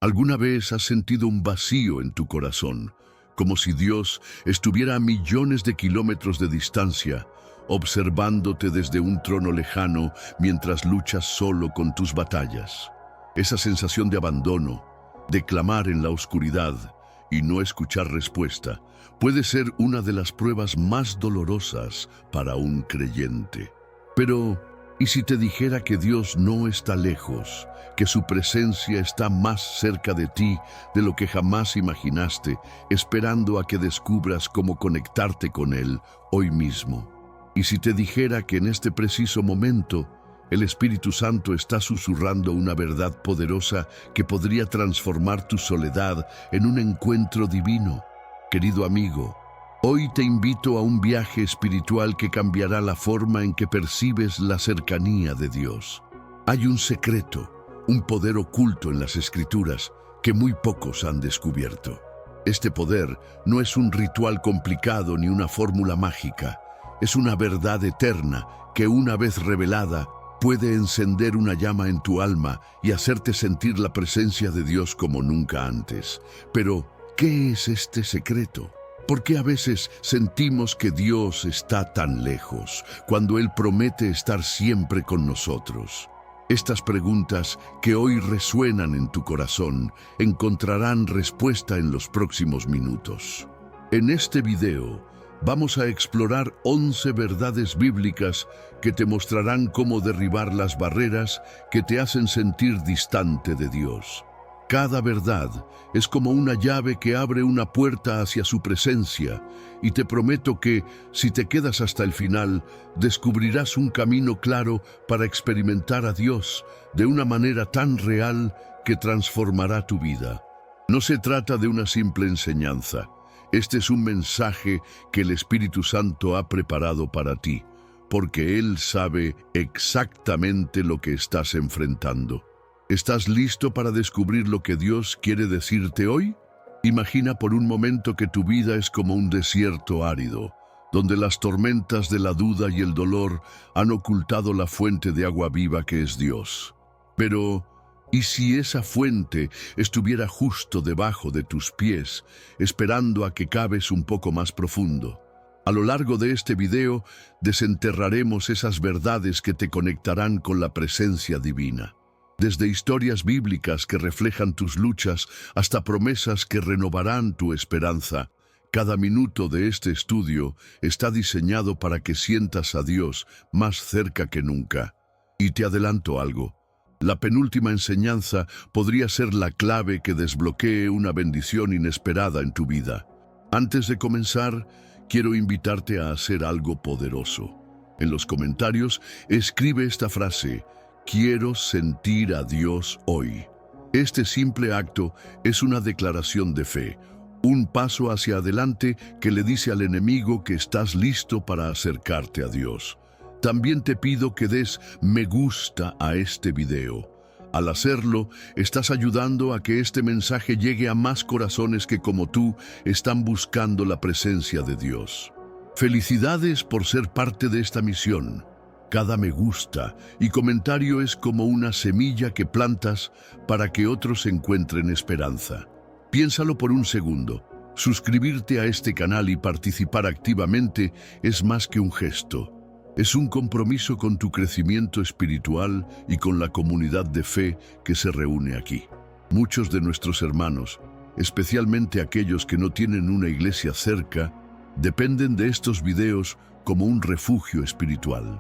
¿Alguna vez has sentido un vacío en tu corazón, como si Dios estuviera a millones de kilómetros de distancia, observándote desde un trono lejano mientras luchas solo con tus batallas? Esa sensación de abandono, de clamar en la oscuridad y no escuchar respuesta, puede ser una de las pruebas más dolorosas para un creyente. Pero, ¿y si te dijera que Dios no está lejos, que su presencia está más cerca de ti de lo que jamás imaginaste, esperando a que descubras cómo conectarte con Él hoy mismo? ¿Y si te dijera que en este preciso momento el Espíritu Santo está susurrando una verdad poderosa que podría transformar tu soledad en un encuentro divino? Querido amigo, hoy te invito a un viaje espiritual que cambiará la forma en que percibes la cercanía de Dios. Hay un secreto, un poder oculto en las Escrituras que muy pocos han descubierto. Este poder no es un ritual complicado ni una fórmula mágica. Es una verdad eterna que, una vez revelada, puede encender una llama en tu alma y hacerte sentir la presencia de Dios como nunca antes. Pero, ¿qué es este secreto? ¿Por qué a veces sentimos que Dios está tan lejos, cuando Él promete estar siempre con nosotros? Estas preguntas que hoy resuenan en tu corazón encontrarán respuesta en los próximos minutos. En este video vamos a explorar 11 verdades bíblicas que te mostrarán cómo derribar las barreras que te hacen sentir distante de Dios. Cada verdad es como una llave que abre una puerta hacia su presencia, y te prometo que, si te quedas hasta el final, descubrirás un camino claro para experimentar a Dios de una manera tan real que transformará tu vida. No se trata de una simple enseñanza. Este es un mensaje que el Espíritu Santo ha preparado para ti, porque Él sabe exactamente lo que estás enfrentando. ¿Estás listo para descubrir lo que Dios quiere decirte hoy? Imagina por un momento que tu vida es como un desierto árido, donde las tormentas de la duda y el dolor han ocultado la fuente de agua viva que es Dios. Pero, ¿y si esa fuente estuviera justo debajo de tus pies, esperando a que caves un poco más profundo? A lo largo de este video, desenterraremos esas verdades que te conectarán con la presencia divina. Desde historias bíblicas que reflejan tus luchas hasta promesas que renovarán tu esperanza, cada minuto de este estudio está diseñado para que sientas a Dios más cerca que nunca. Y te adelanto algo. La penúltima enseñanza podría ser la clave que desbloquee una bendición inesperada en tu vida. Antes de comenzar, quiero invitarte a hacer algo poderoso. En los comentarios, escribe esta frase: quiero sentir a Dios hoy. Este simple acto es una declaración de fe, un paso hacia adelante que le dice al enemigo que estás listo para acercarte a Dios. También te pido que des me gusta a este video. Al hacerlo, estás ayudando a que este mensaje llegue a más corazones que, como tú, están buscando la presencia de Dios. Felicidades por ser parte de esta misión. Cada me gusta y comentario es como una semilla que plantas para que otros encuentren esperanza. Piénsalo por un segundo. Suscribirte a este canal y participar activamente es más que un gesto. Es un compromiso con tu crecimiento espiritual y con la comunidad de fe que se reúne aquí. Muchos de nuestros hermanos, especialmente aquellos que no tienen una iglesia cerca, dependen de estos videos como un refugio espiritual.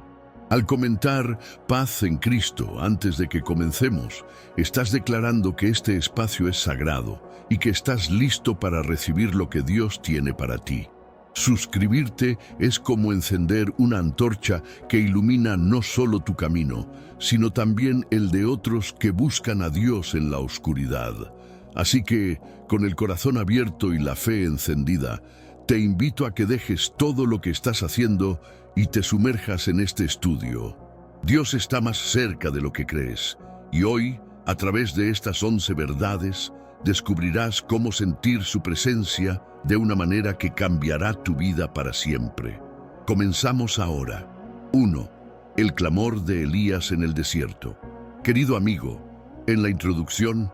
Al comentar paz en Cristo antes de que comencemos, estás declarando que este espacio es sagrado y que estás listo para recibir lo que Dios tiene para ti. Suscribirte es como encender una antorcha que ilumina no solo tu camino, sino también el de otros que buscan a Dios en la oscuridad. Así que, con el corazón abierto y la fe encendida, te invito a que dejes todo lo que estás haciendo y te sumerjas en este estudio. Dios está más cerca de lo que crees, y hoy, a través de estas 11 verdades, descubrirás cómo sentir su presencia de una manera que cambiará tu vida para siempre. Comenzamos ahora. 1. El clamor de Elías en el desierto. Querido amigo, en la introducción,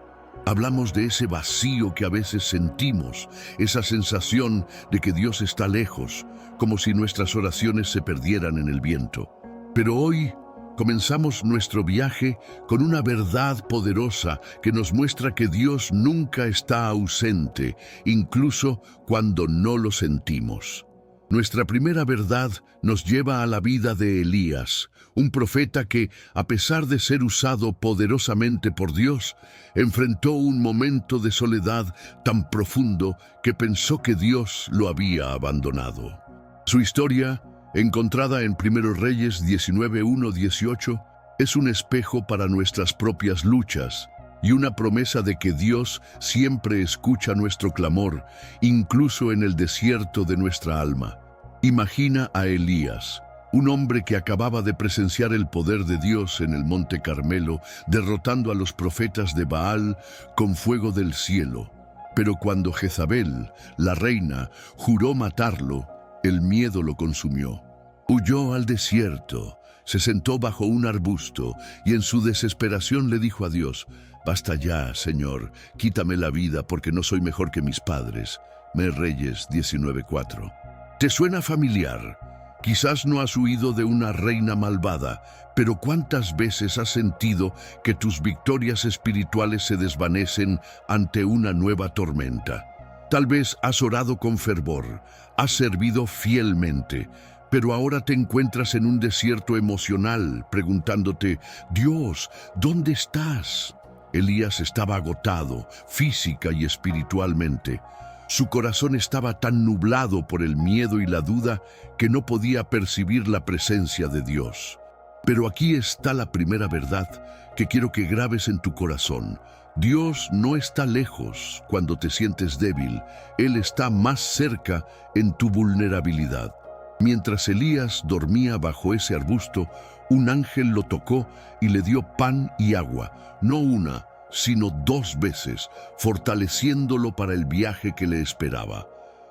Hablamos de ese vacío que a veces sentimos, esa sensación de que Dios está lejos, como si nuestras oraciones se perdieran en el viento. Pero hoy comenzamos nuestro viaje con una verdad poderosa que nos muestra que Dios nunca está ausente, incluso cuando no lo sentimos. Nuestra primera verdad nos lleva a la vida de Elías, un profeta que, a pesar de ser usado poderosamente por Dios, enfrentó un momento de soledad tan profundo que pensó que Dios lo había abandonado. Su historia, encontrada en 1 Reyes 19:1-18, es un espejo para nuestras propias luchas y una promesa de que Dios siempre escucha nuestro clamor, incluso en el desierto de nuestra alma. Imagina a Elías, un hombre que acababa de presenciar el poder de Dios en el Monte Carmelo, derrotando a los profetas de Baal con fuego del cielo. Pero cuando Jezabel, la reina, juró matarlo, el miedo lo consumió. Huyó al desierto, se sentó bajo un arbusto y en su desesperación le dijo a Dios: «Basta ya, Señor, quítame la vida porque no soy mejor que mis padres». Reyes 19:4. ¿Te suena familiar? Quizás no has huido de una reina malvada, pero ¿cuántas veces has sentido que tus victorias espirituales se desvanecen ante una nueva tormenta? Tal vez has orado con fervor, has servido fielmente, pero ahora te encuentras en un desierto emocional, preguntándote: «Dios, ¿dónde estás?». Elías estaba agotado, física y espiritualmente. Su corazón estaba tan nublado por el miedo y la duda que no podía percibir la presencia de Dios. Pero aquí está la primera verdad que quiero que grabes en tu corazón. Dios no está lejos cuando te sientes débil. Él está más cerca en tu vulnerabilidad. Mientras Elías dormía bajo ese arbusto, un ángel lo tocó y le dio pan y agua, no una, sino 2 veces, fortaleciéndolo para el viaje que le esperaba.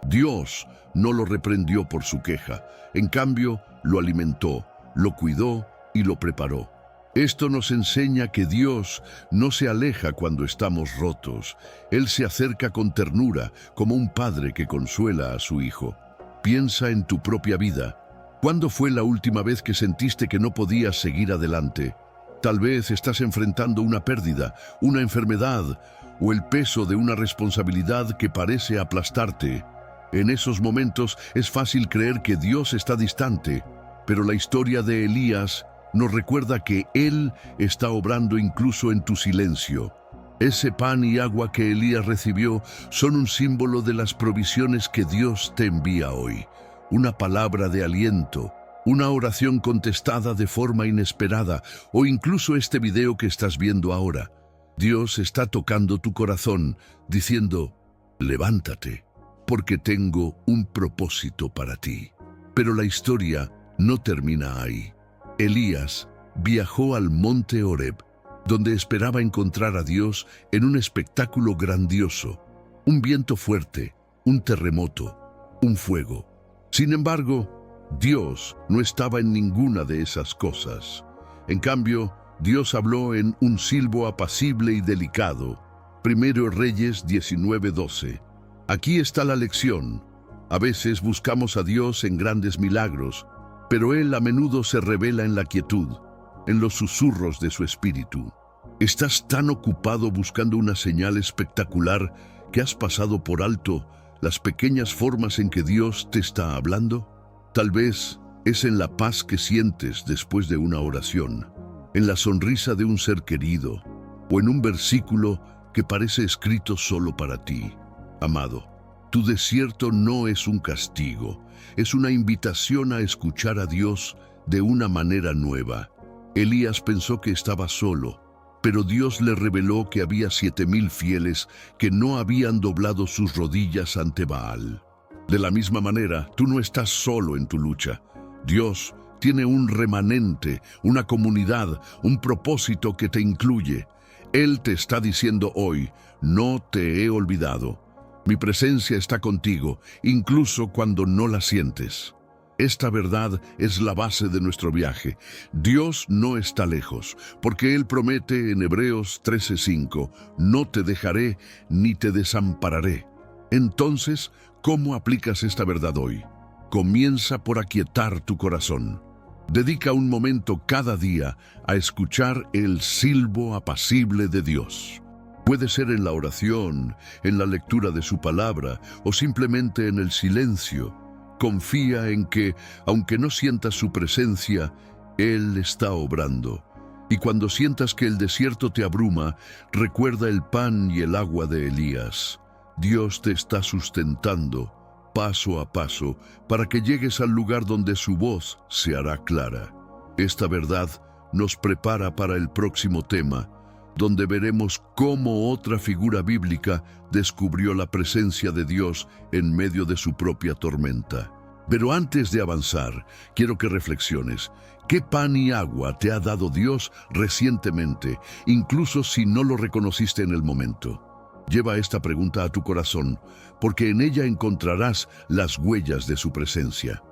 Dios no lo reprendió por su queja, en cambio lo alimentó, lo cuidó y lo preparó. Esto nos enseña que Dios no se aleja cuando estamos rotos. Él se acerca con ternura, como un padre que consuela a su hijo. Piensa en tu propia vida. ¿Cuándo fue la última vez que sentiste que no podías seguir adelante? Tal vez estás enfrentando una pérdida, una enfermedad o el peso de una responsabilidad que parece aplastarte. En esos momentos es fácil creer que Dios está distante, pero la historia de Elías nos recuerda que Él está obrando incluso en tu silencio. Ese pan y agua que Elías recibió son un símbolo de las provisiones que Dios te envía hoy. Una palabra de aliento, una oración contestada de forma inesperada o incluso este video que estás viendo ahora. Dios está tocando tu corazón diciendo: «Levántate, porque tengo un propósito para ti». Pero la historia no termina ahí. Elías viajó al monte Horeb, donde esperaba encontrar a Dios en un espectáculo grandioso, un viento fuerte, un terremoto, un fuego. Sin embargo, Dios no estaba en ninguna de esas cosas. En cambio, Dios habló en un silbo apacible y delicado. 1 Reyes 19:12. Aquí está la lección. A veces buscamos a Dios en grandes milagros, pero Él a menudo se revela en la quietud, en los susurros de su espíritu. ¿Estás tan ocupado buscando una señal espectacular que has pasado por alto las pequeñas formas en que Dios te está hablando? Tal vez es en la paz que sientes después de una oración, en la sonrisa de un ser querido, o en un versículo que parece escrito solo para ti. Amado, tu desierto no es un castigo, es una invitación a escuchar a Dios de una manera nueva. Elías pensó que estaba solo, pero Dios le reveló que había 7,000 fieles que no habían doblado sus rodillas ante Baal. De la misma manera, tú no estás solo en tu lucha. Dios tiene un remanente, una comunidad, un propósito que te incluye. Él te está diciendo hoy: no te he olvidado. Mi presencia está contigo, incluso cuando no la sientes. Esta verdad es la base de nuestro viaje. Dios no está lejos, porque Él promete en Hebreos 13:5, no te dejaré ni te desampararé. Entonces, ¿cómo aplicas esta verdad hoy? Comienza por aquietar tu corazón. Dedica un momento cada día a escuchar el silbo apacible de Dios. Puede ser en la oración, en la lectura de su palabra o simplemente en el silencio. Confía en que, aunque no sientas su presencia, Él está obrando. Y cuando sientas que el desierto te abruma, recuerda el pan y el agua de Elías. Dios te está sustentando, paso a paso, para que llegues al lugar donde su voz se hará clara. Esta verdad nos prepara para el próximo tema, donde veremos cómo otra figura bíblica descubrió la presencia de Dios en medio de su propia tormenta. Pero antes de avanzar, quiero que reflexiones. ¿Qué pan y agua te ha dado Dios recientemente, incluso si no lo reconociste en el momento? Lleva esta pregunta a tu corazón, porque en ella encontrarás las huellas de su presencia.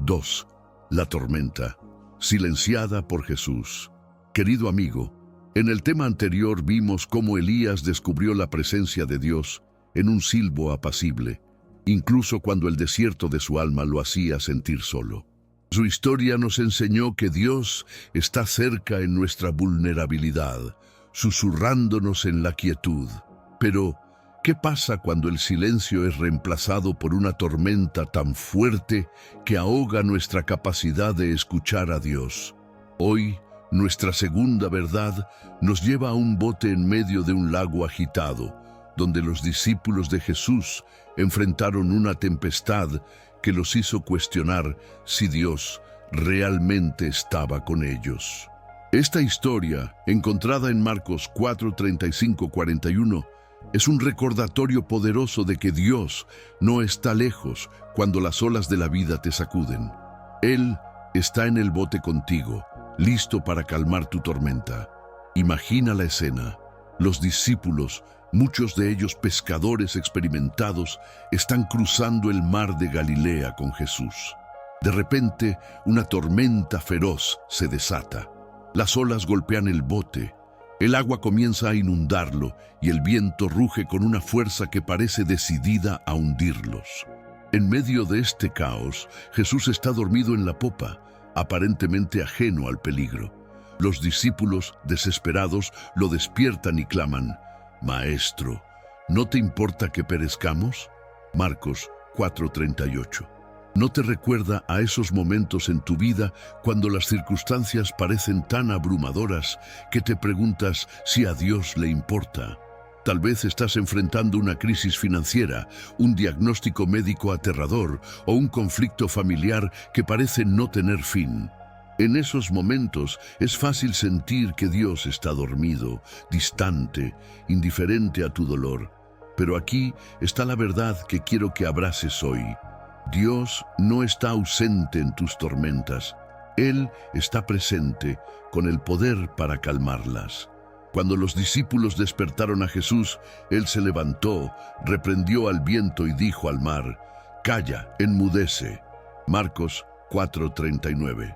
2. La tormenta, silenciada por Jesús. Querido amigo, en el tema anterior vimos cómo Elías descubrió la presencia de Dios en un silbo apacible, incluso cuando el desierto de su alma lo hacía sentir solo. Su historia nos enseñó que Dios está cerca en nuestra vulnerabilidad, susurrándonos en la quietud. Pero, ¿qué pasa cuando el silencio es reemplazado por una tormenta tan fuerte que ahoga nuestra capacidad de escuchar a Dios? Hoy, nuestra segunda verdad nos lleva a un bote en medio de un lago agitado, donde los discípulos de Jesús enfrentaron una tempestad que los hizo cuestionar si Dios realmente estaba con ellos. Esta historia, encontrada en Marcos 4, 35, 41, es un recordatorio poderoso de que Dios no está lejos cuando las olas de la vida te sacuden. Él está en el bote contigo, listo para calmar tu tormenta. Imagina la escena. Los discípulos, muchos de ellos pescadores experimentados, están cruzando el mar de Galilea con Jesús. De repente, una tormenta feroz se desata. Las olas golpean el bote. El agua comienza a inundarlo y el viento ruge con una fuerza que parece decidida a hundirlos. En medio de este caos, Jesús está dormido en la popa, aparentemente ajeno al peligro. Los discípulos, desesperados, lo despiertan y claman: «Maestro, ¿no te importa que perezcamos?». Marcos 4:38. ¿No te recuerda a esos momentos en tu vida cuando las circunstancias parecen tan abrumadoras que te preguntas si a Dios le importa? Tal vez estás enfrentando una crisis financiera, un diagnóstico médico aterrador o un conflicto familiar que parece no tener fin. En esos momentos es fácil sentir que Dios está dormido, distante, indiferente a tu dolor. Pero aquí está la verdad que quiero que abraces hoy. Dios no está ausente en tus tormentas. Él está presente con el poder para calmarlas. Cuando los discípulos despertaron a Jesús, Él se levantó, reprendió al viento y dijo al mar: «Calla, enmudece». Marcos 4:39.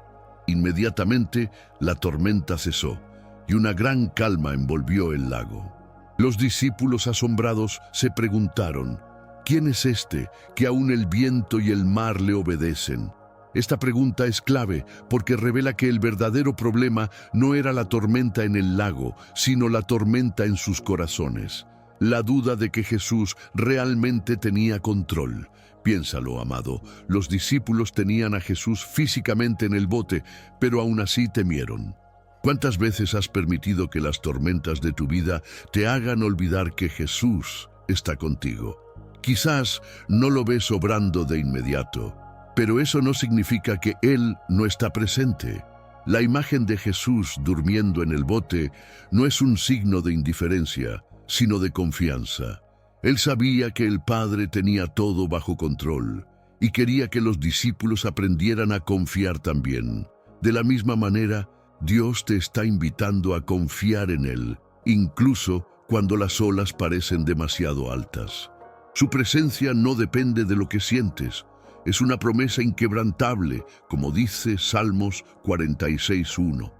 Inmediatamente la tormenta cesó y una gran calma envolvió el lago. Los discípulos asombrados se preguntaron: ¿quién es este que aún el viento y el mar le obedecen? Esta pregunta es clave porque revela que el verdadero problema no era la tormenta en el lago, sino la tormenta en sus corazones. La duda de que Jesús realmente tenía control. Piénsalo, amado, los discípulos tenían a Jesús físicamente en el bote, pero aún así temieron. ¿Cuántas veces has permitido que las tormentas de tu vida te hagan olvidar que Jesús está contigo? Quizás no lo ves obrando de inmediato, pero eso no significa que Él no está presente. La imagen de Jesús durmiendo en el bote no es un signo de indiferencia, sino de confianza. Él sabía que el Padre tenía todo bajo control y quería que los discípulos aprendieran a confiar también. De la misma manera, Dios te está invitando a confiar en Él, incluso cuando las olas parecen demasiado altas. Su presencia no depende de lo que sientes, Es una promesa inquebrantable, como dice Salmos 46:1.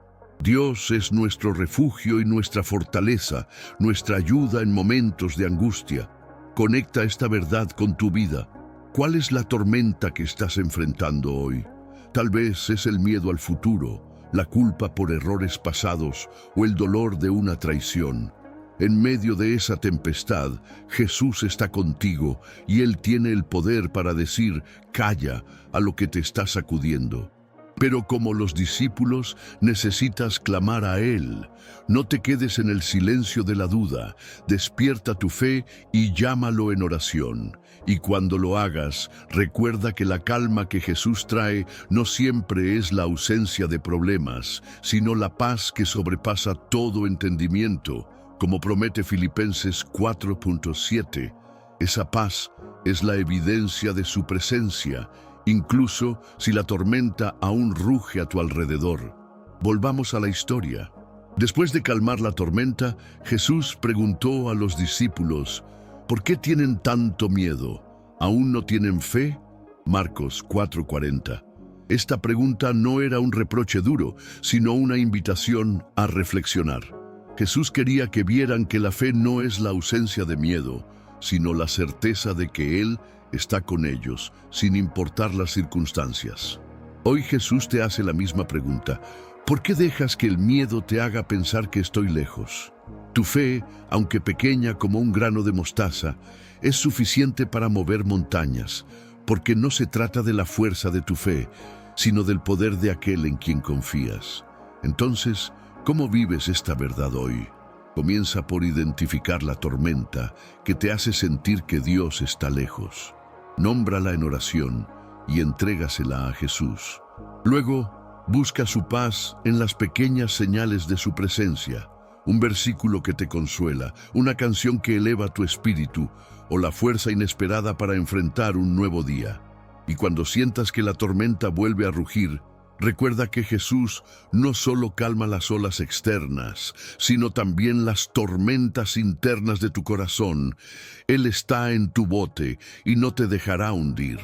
Dios es nuestro refugio y nuestra fortaleza, nuestra ayuda en momentos de angustia. Conecta esta verdad con tu vida. ¿Cuál es la tormenta que estás enfrentando hoy? Tal vez es el miedo al futuro, la culpa por errores pasados o el dolor de una traición. En medio de esa tempestad, Jesús está contigo y Él tiene el poder para decir calla a lo que te está sacudiendo. Pero como los discípulos, necesitas clamar a Él. No te quedes en el silencio de la duda. Despierta tu fe y llámalo en oración. Y cuando lo hagas, recuerda que la calma que Jesús trae no siempre es la ausencia de problemas, sino la paz que sobrepasa todo entendimiento, como promete Filipenses 4:7. Esa paz es la evidencia de su presencia, incluso si la tormenta aún ruge a tu alrededor. Volvamos a la historia. Después de calmar la tormenta, Jesús preguntó a los discípulos, ¿por qué tienen tanto miedo? ¿Aún no tienen fe? Marcos 4:40. Esta pregunta no era un reproche duro, sino una invitación a reflexionar. Jesús quería que vieran que la fe no es la ausencia de miedo, sino la certeza de que Él está con ellos, sin importar las circunstancias. Hoy Jesús te hace la misma pregunta. ¿Por qué dejas que el miedo te haga pensar que estoy lejos? Tu fe, aunque pequeña como un grano de mostaza, es suficiente para mover montañas, porque no se trata de la fuerza de tu fe, sino del poder de aquel en quien confías. Entonces, ¿cómo vives esta verdad hoy? Comienza por identificar la tormenta que te hace sentir que Dios está lejos. Nómbrala en oración y entrégasela a Jesús. Luego, busca su paz en las pequeñas señales de su presencia. Un versículo que te consuela, una canción que eleva tu espíritu o la fuerza inesperada para enfrentar un nuevo día. Y cuando sientas que la tormenta vuelve a rugir, recuerda que Jesús no solo calma las olas externas, sino también las tormentas internas de tu corazón. Él está en tu bote y no te dejará hundir.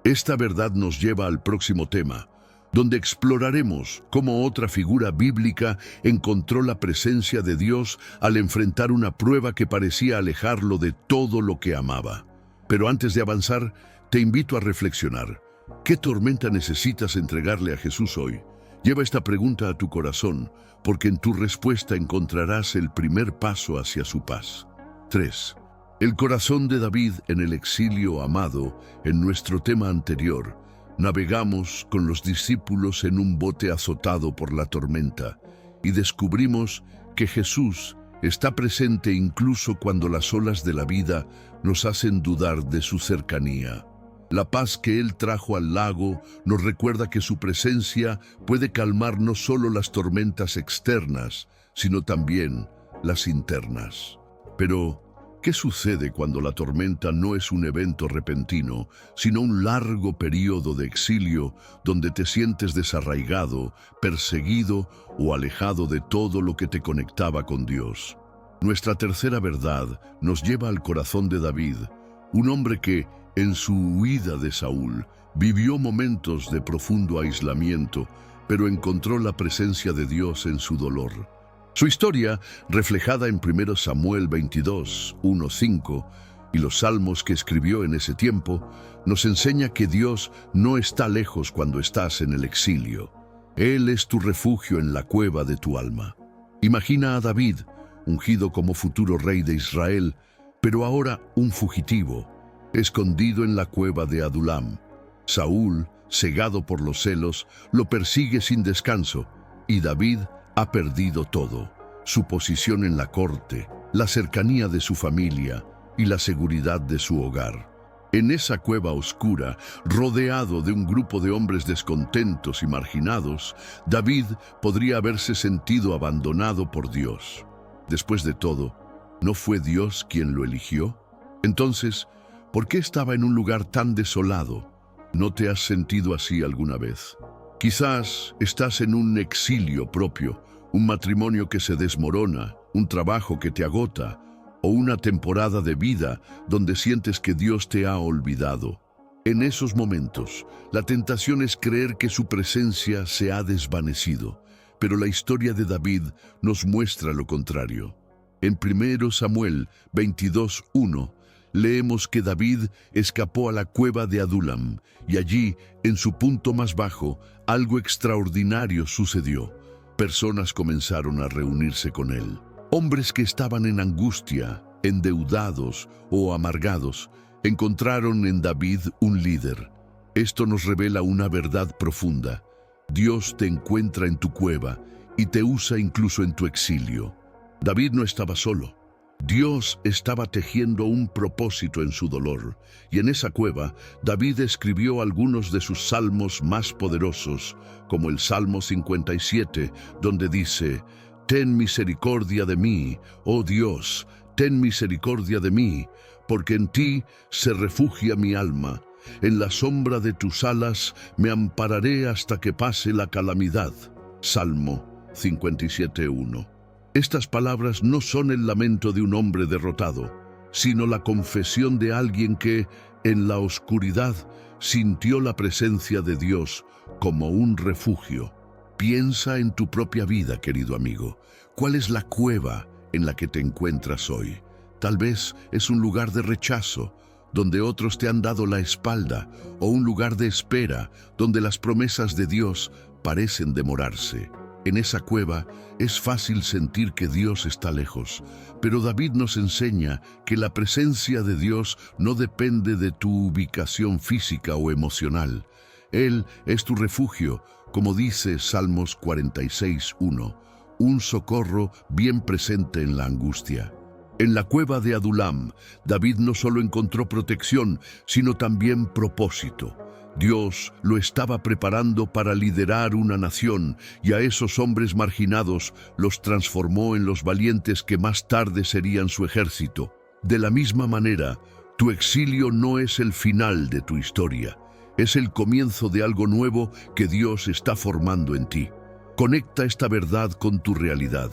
Esta verdad nos lleva al próximo tema, donde exploraremos cómo otra figura bíblica encontró la presencia de Dios al enfrentar una prueba que parecía alejarlo de todo lo que amaba. Pero antes de avanzar, te invito a reflexionar. ¿Qué tormenta necesitas entregarle a Jesús hoy? Lleva esta pregunta a tu corazón, porque en tu respuesta encontrarás el primer paso hacia su paz. 3. El corazón de David en el exilio amado. En nuestro tema anterior, navegamos con los discípulos en un bote azotado por la tormenta y descubrimos que Jesús está presente incluso cuando las olas de la vida nos hacen dudar de su cercanía. La paz que Él trajo al lago nos recuerda que su presencia puede calmar no solo las tormentas externas, sino también las internas. Pero, ¿qué sucede cuando la tormenta no es un evento repentino, sino un largo periodo de exilio donde te sientes desarraigado, perseguido o alejado de todo lo que te conectaba con Dios? Nuestra tercera verdad nos lleva al corazón de David, un hombre que, en su huida de Saúl, vivió momentos de profundo aislamiento, pero encontró la presencia de Dios en su dolor. Su historia, reflejada en 1 Samuel 22, 1-5, y los salmos que escribió en ese tiempo, nos enseña que Dios no está lejos cuando estás en el exilio. Él es tu refugio en la cueva de tu alma. Imagina a David, ungido como futuro rey de Israel, pero ahora un fugitivo, escondido en la cueva de Adulam. Saúl, cegado por los celos, lo persigue sin descanso, y David ha perdido todo: su posición en la corte, la cercanía de su familia y la seguridad de su hogar. En esa cueva oscura, rodeado de un grupo de hombres descontentos y marginados, David podría haberse sentido abandonado por Dios. Después de todo, ¿no fue Dios quien lo eligió? Entonces, ¿por qué estaba en un lugar tan desolado? ¿No te has sentido así alguna vez? Quizás estás en un exilio propio, un matrimonio que se desmorona, un trabajo que te agota, o una temporada de vida donde sientes que Dios te ha olvidado. En esos momentos, la tentación es creer que su presencia se ha desvanecido, pero la historia de David nos muestra lo contrario. En 1 Samuel 22:1 leemos que David escapó a la cueva de Adulam y allí, en su punto más bajo, algo extraordinario sucedió. Personas comenzaron a reunirse con él. Hombres que estaban en angustia, endeudados o amargados, encontraron en David un líder. Esto nos revela una verdad profunda. Dios te encuentra en tu cueva y te usa incluso en tu exilio. David no estaba solo. Dios estaba tejiendo un propósito en su dolor, y en esa cueva David escribió algunos de sus salmos más poderosos, como el Salmo 57, donde dice: «Ten misericordia de mí, oh Dios, ten misericordia de mí, porque en ti se refugia mi alma. En la sombra de tus alas me ampararé hasta que pase la calamidad». Salmo 57:1. Estas palabras no son el lamento de un hombre derrotado, sino la confesión de alguien que, en la oscuridad, sintió la presencia de Dios como un refugio. Piensa en tu propia vida, querido amigo. ¿Cuál es la cueva en la que te encuentras hoy? Tal vez es un lugar de rechazo, donde otros te han dado la espalda, o un lugar de espera, donde las promesas de Dios parecen demorarse. En esa cueva es fácil sentir que Dios está lejos, pero David nos enseña que la presencia de Dios no depende de tu ubicación física o emocional. Él es tu refugio, como dice Salmos 46:1, un socorro bien presente en la angustia. En la cueva de Adulam, David no solo encontró protección, sino también propósito. Dios lo estaba preparando para liderar una nación, y a esos hombres marginados los transformó en los valientes que más tarde serían su ejército. De la misma manera, tu exilio no es el final de tu historia, es el comienzo de algo nuevo que Dios está formando en ti. Conecta esta verdad con tu realidad.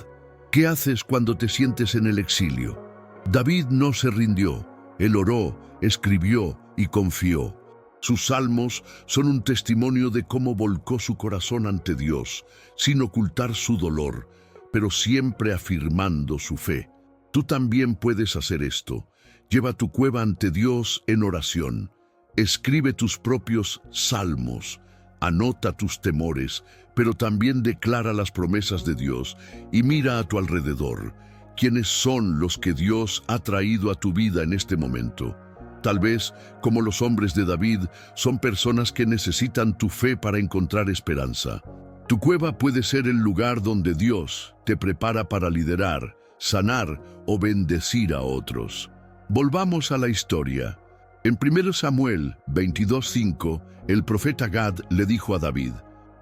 ¿Qué haces cuando te sientes en el exilio? David no se rindió, él oró, escribió y confió. Sus salmos son un testimonio de cómo volcó su corazón ante Dios, sin ocultar su dolor, pero siempre afirmando su fe. Tú también puedes hacer esto. Lleva tu cueva ante Dios en oración. Escribe tus propios salmos. Anota tus temores, pero también declara las promesas de Dios y mira a tu alrededor. ¿Quiénes son los que Dios ha traído a tu vida en este momento? Tal vez, como los hombres de David, son personas que necesitan tu fe para encontrar esperanza. Tu cueva puede ser el lugar donde Dios te prepara para liderar, sanar o bendecir a otros. Volvamos a la historia. En 1 Samuel 22:5, el profeta Gad le dijo a David: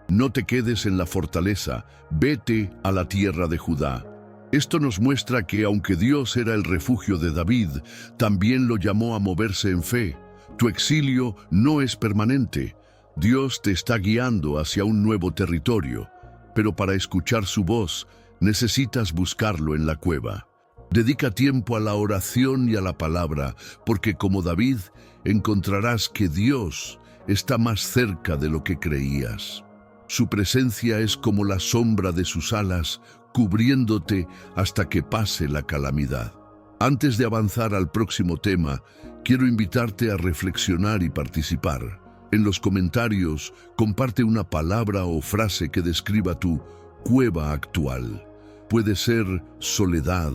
«No te quedes en la fortaleza, vete a la tierra de Judá». Esto nos muestra que aunque Dios era el refugio de David, también lo llamó a moverse en fe. Tu exilio no es permanente. Dios te está guiando hacia un nuevo territorio, pero para escuchar su voz necesitas buscarlo en la cueva. Dedica tiempo a la oración y a la palabra, porque como David encontrarás que Dios está más cerca de lo que creías. Su presencia es como la sombra de sus alas, cubriéndote hasta que pase la calamidad. Antes de avanzar al próximo tema, quiero invitarte a reflexionar y participar. En los comentarios, comparte una palabra o frase que describa tu cueva actual. Puede ser soledad,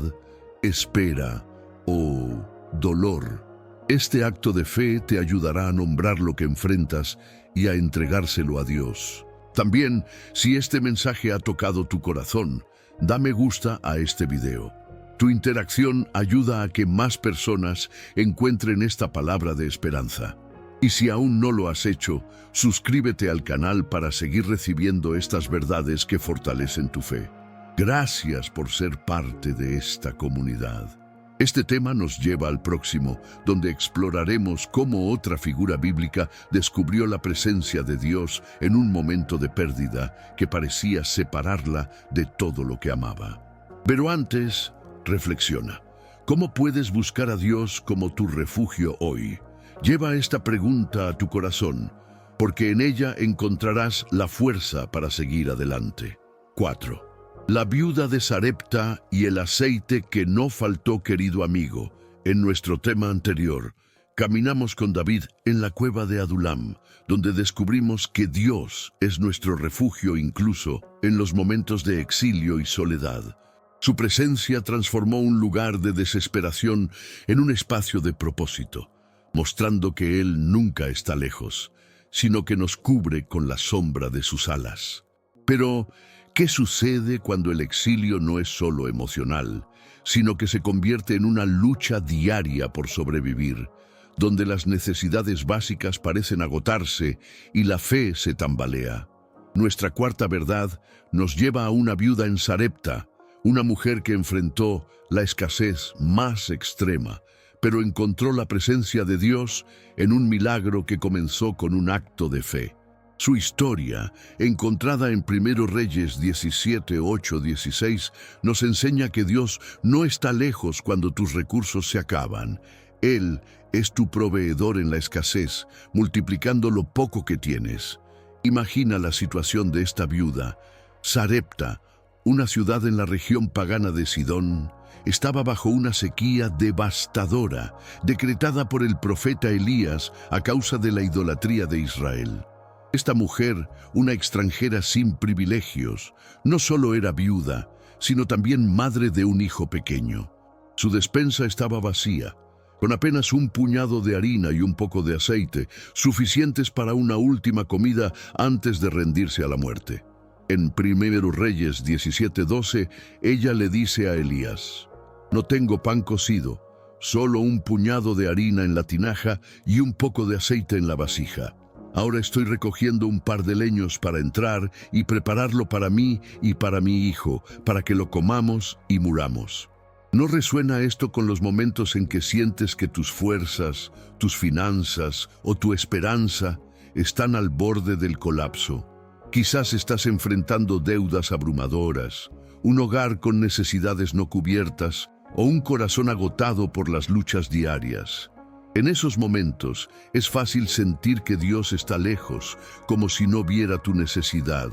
espera o dolor. Este acto de fe te ayudará a nombrar lo que enfrentas y a entregárselo a Dios. También, si este mensaje ha tocado tu corazón, da me gusta a este video. Tu interacción ayuda a que más personas encuentren esta palabra de esperanza. Y si aún no lo has hecho, suscríbete al canal para seguir recibiendo estas verdades que fortalecen tu fe. Gracias por ser parte de esta comunidad. Este tema nos lleva al próximo, donde exploraremos cómo otra figura bíblica descubrió la presencia de Dios en un momento de pérdida que parecía separarla de todo lo que amaba. Pero antes, reflexiona. ¿Cómo puedes buscar a Dios como tu refugio hoy? Lleva esta pregunta a tu corazón, porque en ella encontrarás la fuerza para seguir adelante. 4. La viuda de Sarepta y el aceite que no faltó, querido amigo. En nuestro tema anterior, caminamos con David en la cueva de Adulam, donde descubrimos que Dios es nuestro refugio incluso en los momentos de exilio y soledad. Su presencia transformó un lugar de desesperación en un espacio de propósito, mostrando que Él nunca está lejos, sino que nos cubre con la sombra de sus alas. Pero, ¿qué sucede cuando el exilio no es solo emocional, sino que se convierte en una lucha diaria por sobrevivir, donde las necesidades básicas parecen agotarse y la fe se tambalea? Nuestra cuarta verdad nos lleva a una viuda en Sarepta, una mujer que enfrentó la escasez más extrema, pero encontró la presencia de Dios en un milagro que comenzó con un acto de fe. Su historia, encontrada en 1 Reyes 17, 8, 16, nos enseña que Dios no está lejos cuando tus recursos se acaban. Él es tu proveedor en la escasez, multiplicando lo poco que tienes. Imagina la situación de esta viuda. Sarepta, una ciudad en la región pagana de Sidón, estaba bajo una sequía devastadora, decretada por el profeta Elías a causa de la idolatría de Israel. Esta mujer, una extranjera sin privilegios, no solo era viuda, sino también madre de un hijo pequeño. Su despensa estaba vacía, con apenas un puñado de harina y un poco de aceite, suficientes para una última comida antes de rendirse a la muerte. En 1 Reyes 17:12, ella le dice a Elías: «No tengo pan cocido, solo un puñado de harina en la tinaja y un poco de aceite en la vasija. Ahora estoy recogiendo un par de leños para entrar y prepararlo para mí y para mi hijo, para que lo comamos y muramos». ¿No resuena esto con los momentos en que sientes que tus fuerzas, tus finanzas o tu esperanza están al borde del colapso? Quizás estás enfrentando deudas abrumadoras, un hogar con necesidades no cubiertas o un corazón agotado por las luchas diarias. En esos momentos es fácil sentir que Dios está lejos, como si no viera tu necesidad.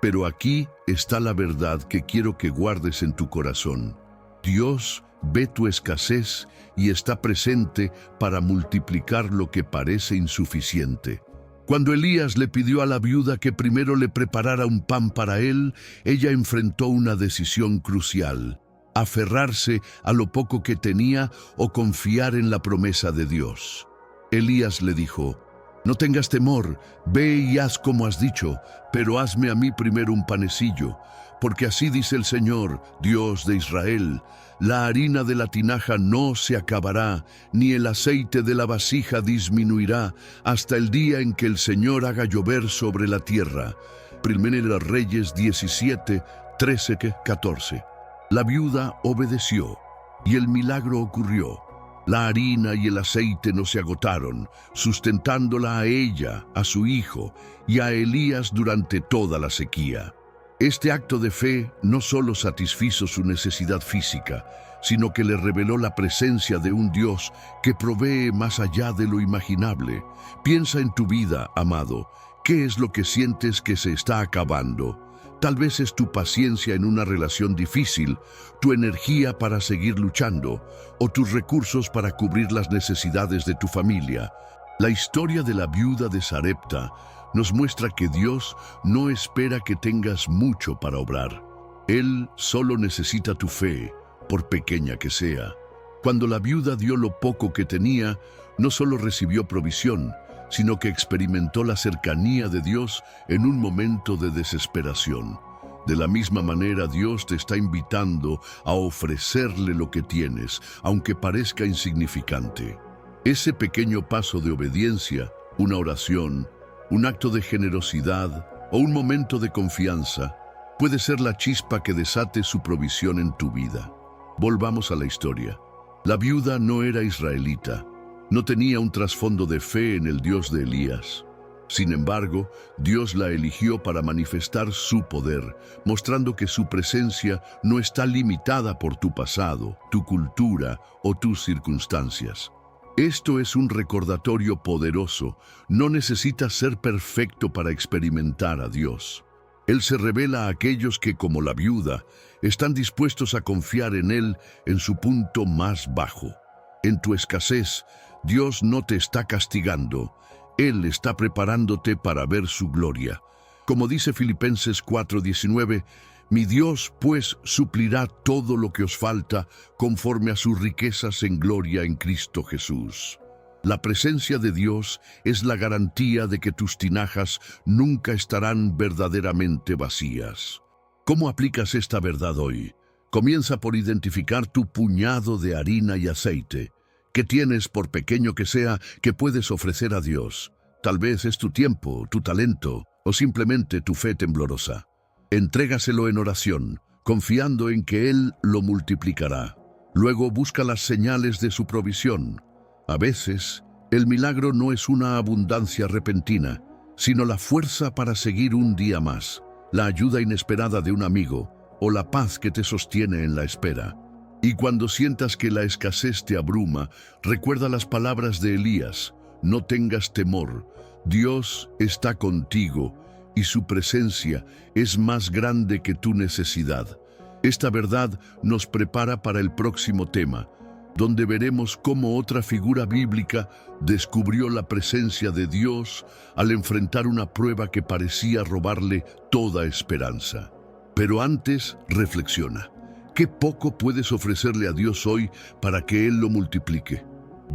Pero aquí está la verdad que quiero que guardes en tu corazón. Dios ve tu escasez y está presente para multiplicar lo que parece insuficiente. Cuando Elías le pidió a la viuda que primero le preparara un pan para él, ella enfrentó una decisión crucial: aferrarse a lo poco que tenía o confiar en la promesa de Dios. Elías le dijo: «No tengas temor, ve y haz como has dicho, pero hazme a mí primero un panecillo, porque así dice el Señor, Dios de Israel: la harina de la tinaja no se acabará, ni el aceite de la vasija disminuirá, hasta el día en que el Señor haga llover sobre la tierra». 1 Reyes 17, 13, 14. La viuda obedeció, y el milagro ocurrió. La harina y el aceite no se agotaron, sustentándola a ella, a su hijo y a Elías durante toda la sequía. Este acto de fe no solo satisfizo su necesidad física, sino que le reveló la presencia de un Dios que provee más allá de lo imaginable. Piensa en tu vida, amado. ¿Qué es lo que sientes que se está acabando? Tal vez es tu paciencia en una relación difícil, tu energía para seguir luchando, o tus recursos para cubrir las necesidades de tu familia. La historia de la viuda de Sarepta nos muestra que Dios no espera que tengas mucho para obrar. Él solo necesita tu fe, por pequeña que sea. Cuando la viuda dio lo poco que tenía, no solo recibió provisión, sino que experimentó la cercanía de Dios en un momento de desesperación. De la misma manera, Dios te está invitando a ofrecerle lo que tienes, aunque parezca insignificante. Ese pequeño paso de obediencia, una oración, un acto de generosidad o un momento de confianza, puede ser la chispa que desate su provisión en tu vida. Volvamos a la historia. La viuda no era israelita, no tenía un trasfondo de fe en el Dios de Elías. Sin embargo, Dios la eligió para manifestar su poder, mostrando que su presencia no está limitada por tu pasado, tu cultura o tus circunstancias. Esto es un recordatorio poderoso. No necesitas ser perfecto para experimentar a Dios. Él se revela a aquellos que, como la viuda, están dispuestos a confiar en Él en su punto más bajo. En tu escasez, Dios no te está castigando. Él está preparándote para ver su gloria. Como dice Filipenses 4:19, mi Dios, pues, suplirá todo lo que os falta conforme a sus riquezas en gloria en Cristo Jesús. La presencia de Dios es la garantía de que tus tinajas nunca estarán verdaderamente vacías. ¿Cómo aplicas esta verdad hoy? Comienza por identificar tu puñado de harina y aceite. ¿Qué tienes, por pequeño que sea, que puedes ofrecer a Dios? Tal vez es tu tiempo, tu talento o simplemente tu fe temblorosa. Entrégaselo en oración, confiando en que Él lo multiplicará. Luego busca las señales de su provisión. A veces, el milagro no es una abundancia repentina, sino la fuerza para seguir un día más, la ayuda inesperada de un amigo o la paz que te sostiene en la espera. Y cuando sientas que la escasez te abruma, recuerda las palabras de Elías: no tengas temor, Dios está contigo y su presencia es más grande que tu necesidad. Esta verdad nos prepara para el próximo tema, donde veremos cómo otra figura bíblica descubrió la presencia de Dios al enfrentar una prueba que parecía robarle toda esperanza. Pero antes, reflexiona. ¿Qué poco puedes ofrecerle a Dios hoy para que Él lo multiplique?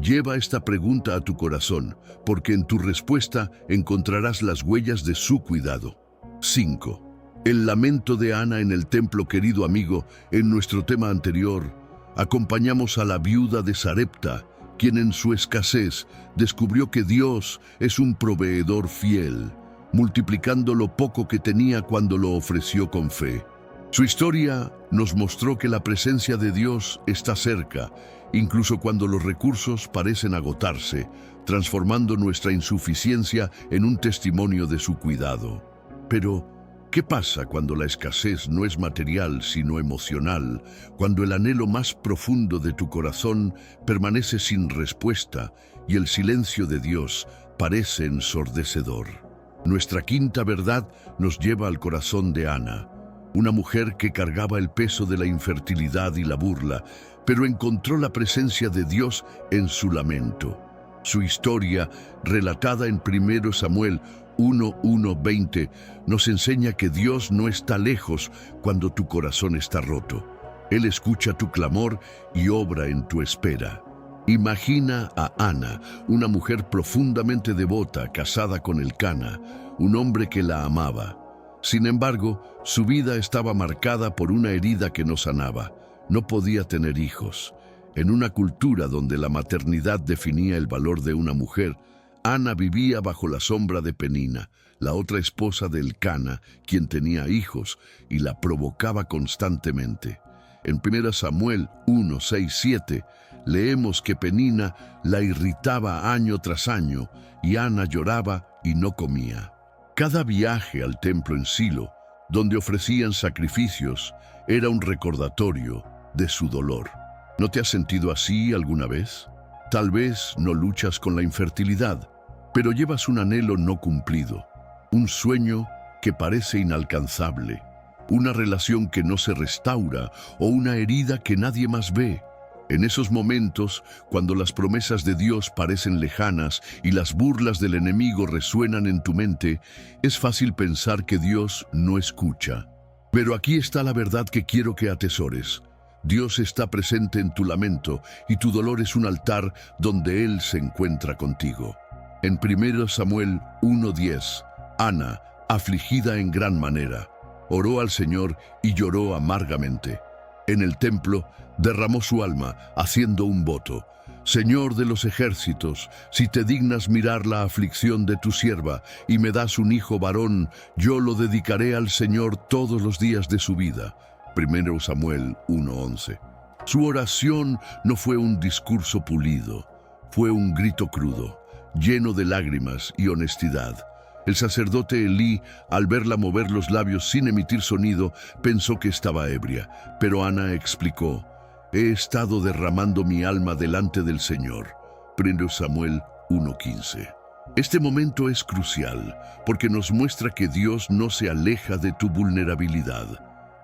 Lleva esta pregunta a tu corazón, porque en tu respuesta encontrarás las huellas de su cuidado. 5. El lamento de Ana en el templo. Querido amigo, en nuestro tema anterior, acompañamos a la viuda de Sarepta, quien en su escasez descubrió que Dios es un proveedor fiel, multiplicando lo poco que tenía cuando lo ofreció con fe. Su historia nos mostró que la presencia de Dios está cerca, incluso cuando los recursos parecen agotarse, transformando nuestra insuficiencia en un testimonio de su cuidado. Pero, ¿qué pasa cuando la escasez no es material sino emocional? Cuando el anhelo más profundo de tu corazón permanece sin respuesta y el silencio de Dios parece ensordecedor. Nuestra quinta verdad nos lleva al corazón de Ana, una mujer que cargaba el peso de la infertilidad y la burla, pero encontró la presencia de Dios en su lamento. Su historia, relatada en 1 Samuel 1:20, nos enseña que Dios no está lejos cuando tu corazón está roto. Él escucha tu clamor y obra en tu espera. Imagina a Ana, una mujer profundamente devota, casada con Elcana, un hombre que la amaba. Sin embargo, su vida estaba marcada por una herida que no sanaba. No podía tener hijos. En una cultura donde la maternidad definía el valor de una mujer, Ana vivía bajo la sombra de Penina, la otra esposa de Elcana, quien tenía hijos y la provocaba constantemente. En 1 Samuel 1:6-7 leemos que Penina la irritaba año tras año y Ana lloraba y no comía. Cada viaje al templo en Silo, donde ofrecían sacrificios, era un recordatorio de su dolor. ¿No te has sentido así alguna vez? Tal vez no luchas con la infertilidad, pero llevas un anhelo no cumplido, un sueño que parece inalcanzable, una relación que no se restaura o una herida que nadie más ve. En esos momentos, cuando las promesas de Dios parecen lejanas y las burlas del enemigo resuenan en tu mente, es fácil pensar que Dios no escucha. Pero aquí está la verdad que quiero que atesores. Dios está presente en tu lamento y tu dolor es un altar donde Él se encuentra contigo. En 1 Samuel 1:10, Ana, afligida en gran manera, oró al Señor y lloró amargamente. En el templo derramó su alma, haciendo un voto. Señor de los ejércitos, si te dignas mirar la aflicción de tu sierva y me das un hijo varón, yo lo dedicaré al Señor todos los días de su vida. 1 Samuel 1:11. Su oración no fue un discurso pulido, fue un grito crudo, lleno de lágrimas y honestidad. El sacerdote Elí, al verla mover los labios sin emitir sonido, pensó que estaba ebria, pero Ana explicó: he estado derramando mi alma delante del Señor. 1 Samuel 1:15. Este momento es crucial porque nos muestra que Dios no se aleja de tu vulnerabilidad.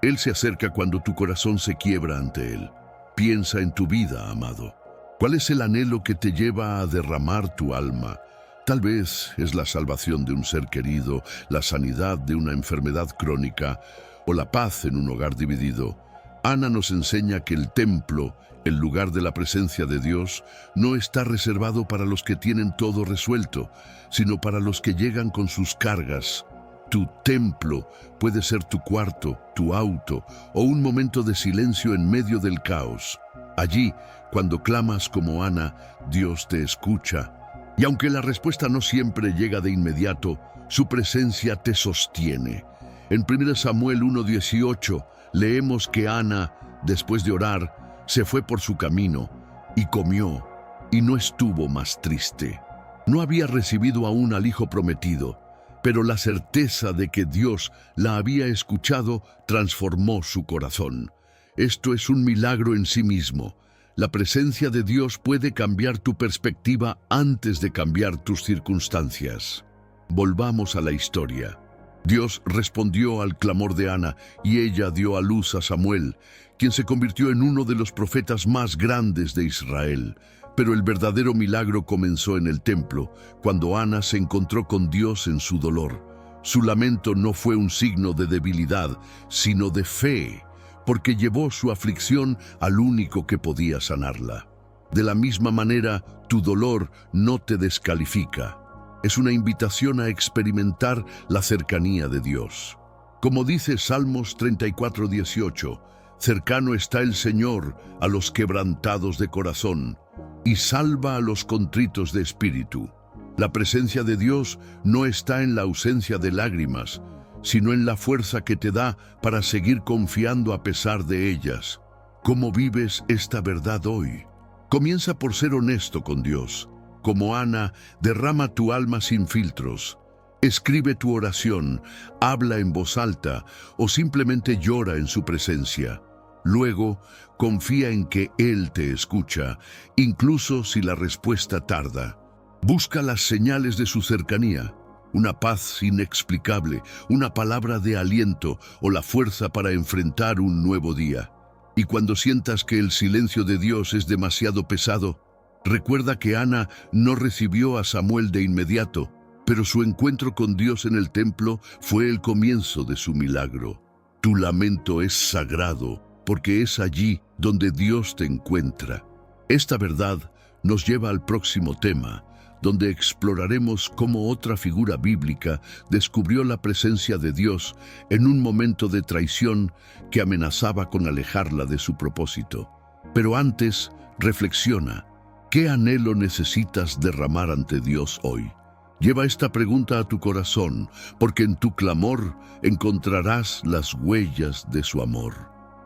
Él se acerca cuando tu corazón se quiebra ante Él. Piensa en tu vida, amado. ¿Cuál es el anhelo que te lleva a derramar tu alma? Tal vez es la salvación de un ser querido, la sanidad de una enfermedad crónica o la paz en un hogar dividido. Ana nos enseña que el templo, el lugar de la presencia de Dios, no está reservado para los que tienen todo resuelto, sino para los que llegan con sus cargas. Tu templo puede ser tu cuarto, tu auto o un momento de silencio en medio del caos. Allí, cuando clamas como Ana, Dios te escucha. Y aunque la respuesta no siempre llega de inmediato, su presencia te sostiene. En 1 Samuel 1:18 leemos que Ana, después de orar, se fue por su camino y comió, y no estuvo más triste. No había recibido aún al hijo prometido, pero la certeza de que Dios la había escuchado transformó su corazón. Esto es un milagro en sí mismo. La presencia de Dios puede cambiar tu perspectiva antes de cambiar tus circunstancias. Volvamos a la historia. Dios respondió al clamor de Ana y ella dio a luz a Samuel, quien se convirtió en uno de los profetas más grandes de Israel. Pero el verdadero milagro comenzó en el templo, cuando Ana se encontró con Dios en su dolor. Su lamento no fue un signo de debilidad, sino de fe, porque llevó su aflicción al único que podía sanarla. De la misma manera, tu dolor no te descalifica. Es una invitación a experimentar la cercanía de Dios. Como dice Salmos 34:18, cercano está el Señor a los quebrantados de corazón y salva a los contritos de espíritu. La presencia de Dios no está en la ausencia de lágrimas, sino en la fuerza que te da para seguir confiando a pesar de ellas. ¿Cómo vives esta verdad hoy? Comienza por ser honesto con Dios. Como Ana, derrama tu alma sin filtros. Escribe tu oración, habla en voz alta o simplemente llora en su presencia. Luego, confía en que Él te escucha, incluso si la respuesta tarda. Busca las señales de su cercanía. Una paz inexplicable, una palabra de aliento o la fuerza para enfrentar un nuevo día. Y cuando sientas que el silencio de Dios es demasiado pesado, recuerda que Ana no recibió a Samuel de inmediato, pero su encuentro con Dios en el templo fue el comienzo de su milagro. Tu lamento es sagrado, porque es allí donde Dios te encuentra. Esta verdad nos lleva al próximo tema, donde exploraremos cómo otra figura bíblica descubrió la presencia de Dios en un momento de traición que amenazaba con alejarla de su propósito. Pero antes, reflexiona. ¿Qué anhelo necesitas derramar ante Dios hoy? Lleva esta pregunta a tu corazón, porque en tu clamor encontrarás las huellas de su amor.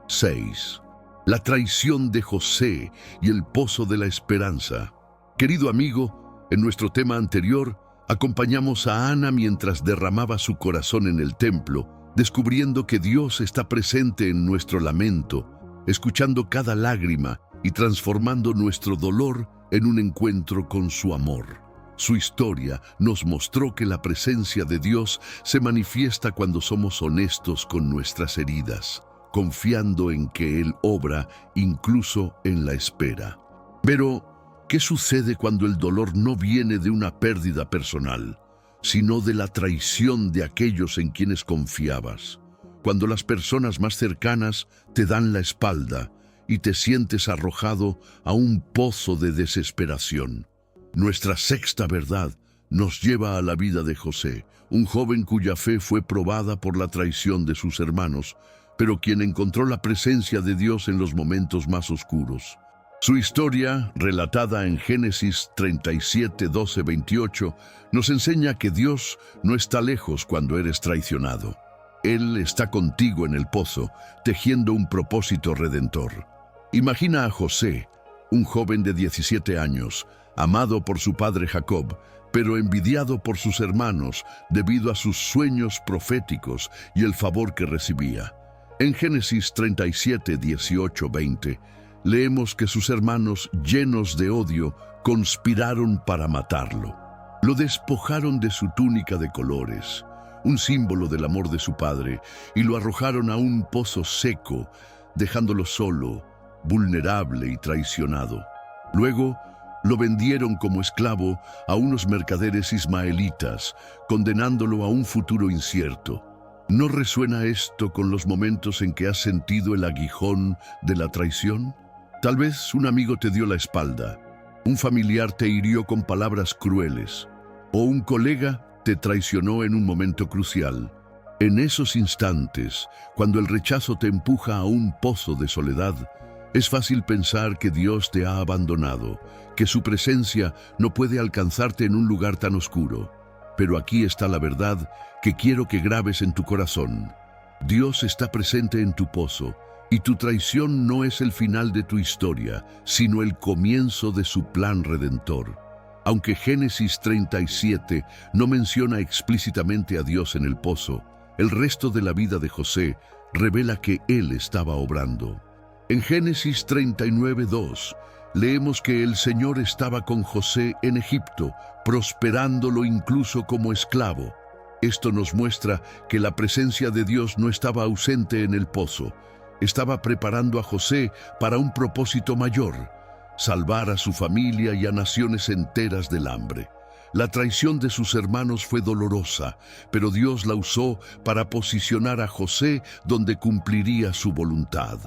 6. La traición de José y el pozo de la esperanza. Querido amigo, en nuestro tema anterior, acompañamos a Ana mientras derramaba su corazón en el templo, descubriendo que Dios está presente en nuestro lamento, escuchando cada lágrima y transformando nuestro dolor en un encuentro con su amor. Su historia nos mostró que la presencia de Dios se manifiesta cuando somos honestos con nuestras heridas, confiando en que Él obra incluso en la espera. Pero, ¿qué sucede cuando el dolor no viene de una pérdida personal, sino de la traición de aquellos en quienes confiabas? Cuando las personas más cercanas te dan la espalda y te sientes arrojado a un pozo de desesperación. Nuestra sexta verdad nos lleva a la vida de José, un joven cuya fe fue probada por la traición de sus hermanos, pero quien encontró la presencia de Dios en los momentos más oscuros. Su historia, relatada en Génesis 37, 12, 28, nos enseña que Dios no está lejos cuando eres traicionado. Él está contigo en el pozo, tejiendo un propósito redentor. Imagina a José, un joven de 17 años, amado por su padre Jacob, pero envidiado por sus hermanos debido a sus sueños proféticos y el favor que recibía. En Génesis 37, 18, 20, leemos que sus hermanos, llenos de odio, conspiraron para matarlo. Lo despojaron de su túnica de colores, un símbolo del amor de su padre, y lo arrojaron a un pozo seco, dejándolo solo, vulnerable y traicionado. Luego, lo vendieron como esclavo a unos mercaderes ismaelitas, condenándolo a un futuro incierto. ¿No resuena esto con los momentos en que has sentido el aguijón de la traición? Tal vez un amigo te dio la espalda, un familiar te hirió con palabras crueles, o un colega te traicionó en un momento crucial. En esos instantes, cuando el rechazo te empuja a un pozo de soledad, es fácil pensar que Dios te ha abandonado, que su presencia no puede alcanzarte en un lugar tan oscuro. Pero aquí está la verdad que quiero que grabes en tu corazón. Dios está presente en tu pozo, y tu traición no es el final de tu historia, sino el comienzo de su plan redentor. Aunque Génesis 37 no menciona explícitamente a Dios en el pozo, el resto de la vida de José revela que Él estaba obrando. En Génesis 39:2 leemos que el Señor estaba con José en Egipto, prosperándolo incluso como esclavo. Esto nos muestra que la presencia de Dios no estaba ausente en el pozo. Estaba preparando a José para un propósito mayor: salvar a su familia y a naciones enteras del hambre. La traición de sus hermanos fue dolorosa, pero Dios la usó para posicionar a José donde cumpliría su voluntad.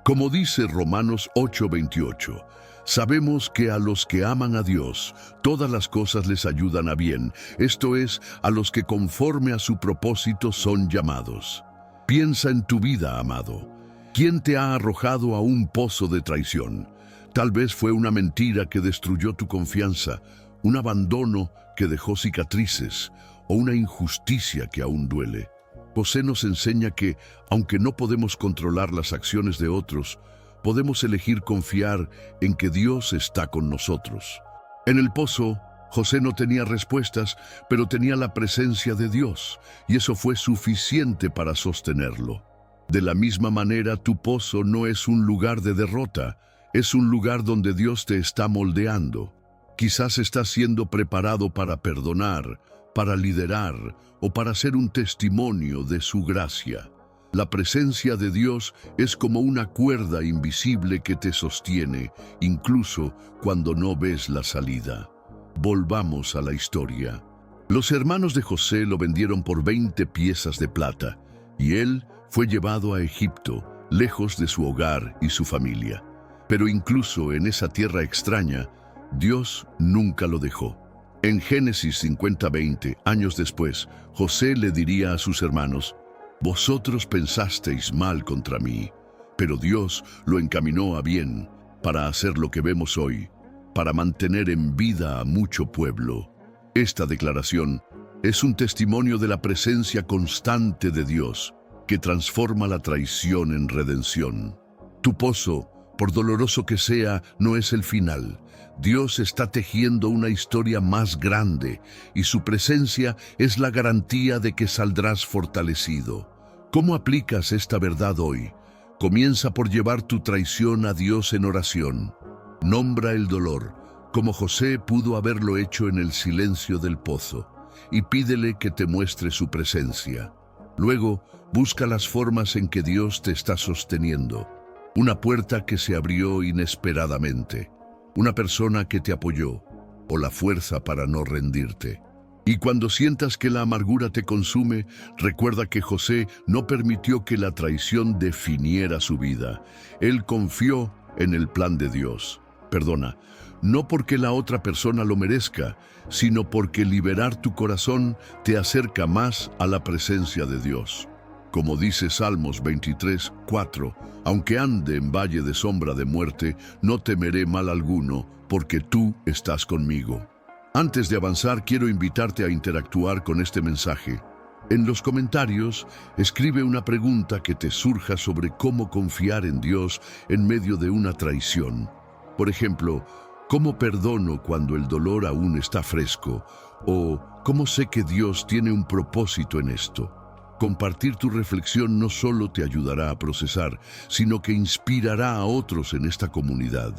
Como dice Romanos 8:28, sabemos que a los que aman a Dios, todas las cosas les ayudan a bien, esto es, a los que conforme a su propósito son llamados. Piensa en tu vida, amado. ¿Quién te ha arrojado a un pozo de traición? Tal vez fue una mentira que destruyó tu confianza, un abandono que dejó cicatrices, o una injusticia que aún duele. José nos enseña que, aunque no podemos controlar las acciones de otros, podemos elegir confiar en que Dios está con nosotros. En el pozo, José no tenía respuestas, pero tenía la presencia de Dios, y eso fue suficiente para sostenerlo. De la misma manera, tu pozo no es un lugar de derrota, es un lugar donde Dios te está moldeando. Quizás estás siendo preparado para perdonar, para liderar o para ser un testimonio de su gracia. La presencia de Dios es como una cuerda invisible que te sostiene, incluso cuando no ves la salida. Volvamos a la historia. Los hermanos de José lo vendieron por 20 piezas de plata, y él fue llevado a Egipto, lejos de su hogar y su familia. Pero incluso en esa tierra extraña, Dios nunca lo dejó. En Génesis 50:20, años después, José le diría a sus hermanos: «Vosotros pensasteis mal contra mí, pero Dios lo encaminó a bien para hacer lo que vemos hoy, para mantener en vida a mucho pueblo». Esta declaración es un testimonio de la presencia constante de Dios, que transforma la traición en redención. Tu pozo, por doloroso que sea, no es el final. Dios está tejiendo una historia más grande, y su presencia es la garantía de que saldrás fortalecido. ¿Cómo aplicas esta verdad hoy? Comienza por llevar tu traición a Dios en oración. Nombra el dolor, como José pudo haberlo hecho en el silencio del pozo, y pídele que te muestre su presencia. Luego, busca las formas en que Dios te está sosteniendo. Una puerta que se abrió inesperadamente, una persona que te apoyó, o la fuerza para no rendirte. Y cuando sientas que la amargura te consume, recuerda que José no permitió que la traición definiera su vida. Él confió en el plan de Dios. Perdona, no porque la otra persona lo merezca, sino porque liberar tu corazón te acerca más a la presencia de Dios. Como dice Salmos 23:4, aunque ande en valle de sombra de muerte, no temeré mal alguno, porque tú estás conmigo. Antes de avanzar, quiero invitarte a interactuar con este mensaje. En los comentarios, escribe una pregunta que te surja sobre cómo confiar en Dios en medio de una traición. Por ejemplo, ¿cómo perdono cuando el dolor aún está fresco? O ¿cómo sé que Dios tiene un propósito en esto? Compartir tu reflexión no solo te ayudará a procesar, sino que inspirará a otros en esta comunidad.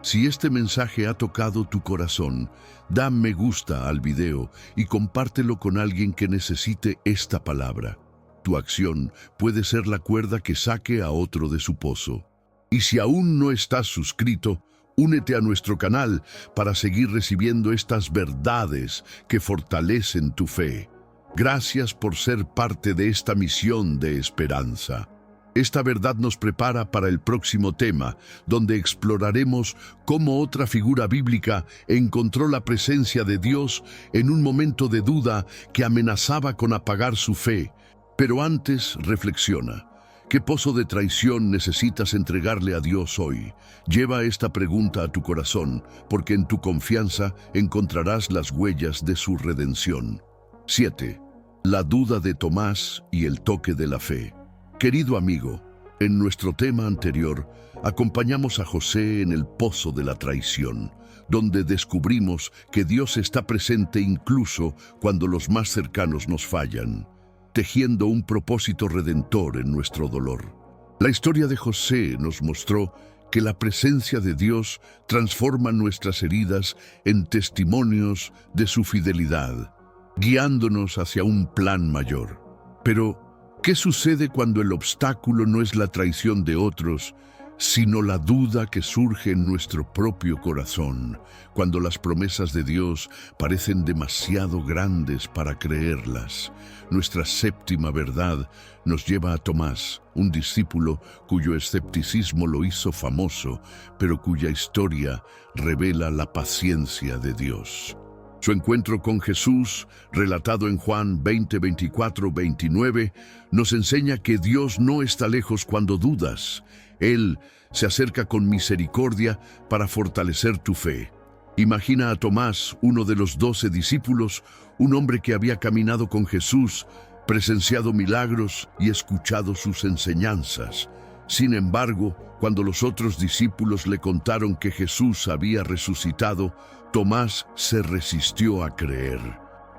Si este mensaje ha tocado tu corazón, da me gusta al video y compártelo con alguien que necesite esta palabra. Tu acción puede ser la cuerda que saque a otro de su pozo. Y si aún no estás suscrito, únete a nuestro canal para seguir recibiendo estas verdades que fortalecen tu fe. Gracias por ser parte de esta misión de esperanza. Esta verdad nos prepara para el próximo tema, donde exploraremos cómo otra figura bíblica encontró la presencia de Dios en un momento de duda que amenazaba con apagar su fe. Pero antes, reflexiona. ¿Qué pozo de traición necesitas entregarle a Dios hoy? Lleva esta pregunta a tu corazón, porque en tu confianza encontrarás las huellas de su redención. 7. La duda de Tomás y el toque de la fe. Querido amigo, en nuestro tema anterior, acompañamos a José en el pozo de la traición, donde descubrimos que Dios está presente incluso cuando los más cercanos nos fallan, tejiendo un propósito redentor en nuestro dolor. La historia de José nos mostró que la presencia de Dios transforma nuestras heridas en testimonios de su fidelidad, guiándonos hacia un plan mayor. Pero, ¿qué sucede cuando el obstáculo no es la traición de otros, sino la duda que surge en nuestro propio corazón, cuando las promesas de Dios parecen demasiado grandes para creerlas? Nuestra séptima verdad nos lleva a Tomás, un discípulo cuyo escepticismo lo hizo famoso, pero cuya historia revela la paciencia de Dios. Su encuentro con Jesús, relatado en Juan 20, 24, 29, nos enseña que Dios no está lejos cuando dudas. Él se acerca con misericordia para fortalecer tu fe. Imagina a Tomás, uno de los 12 discípulos, un hombre que había caminado con Jesús, presenciado milagros y escuchado sus enseñanzas. Sin embargo, cuando los otros discípulos le contaron que Jesús había resucitado, Tomás se resistió a creer.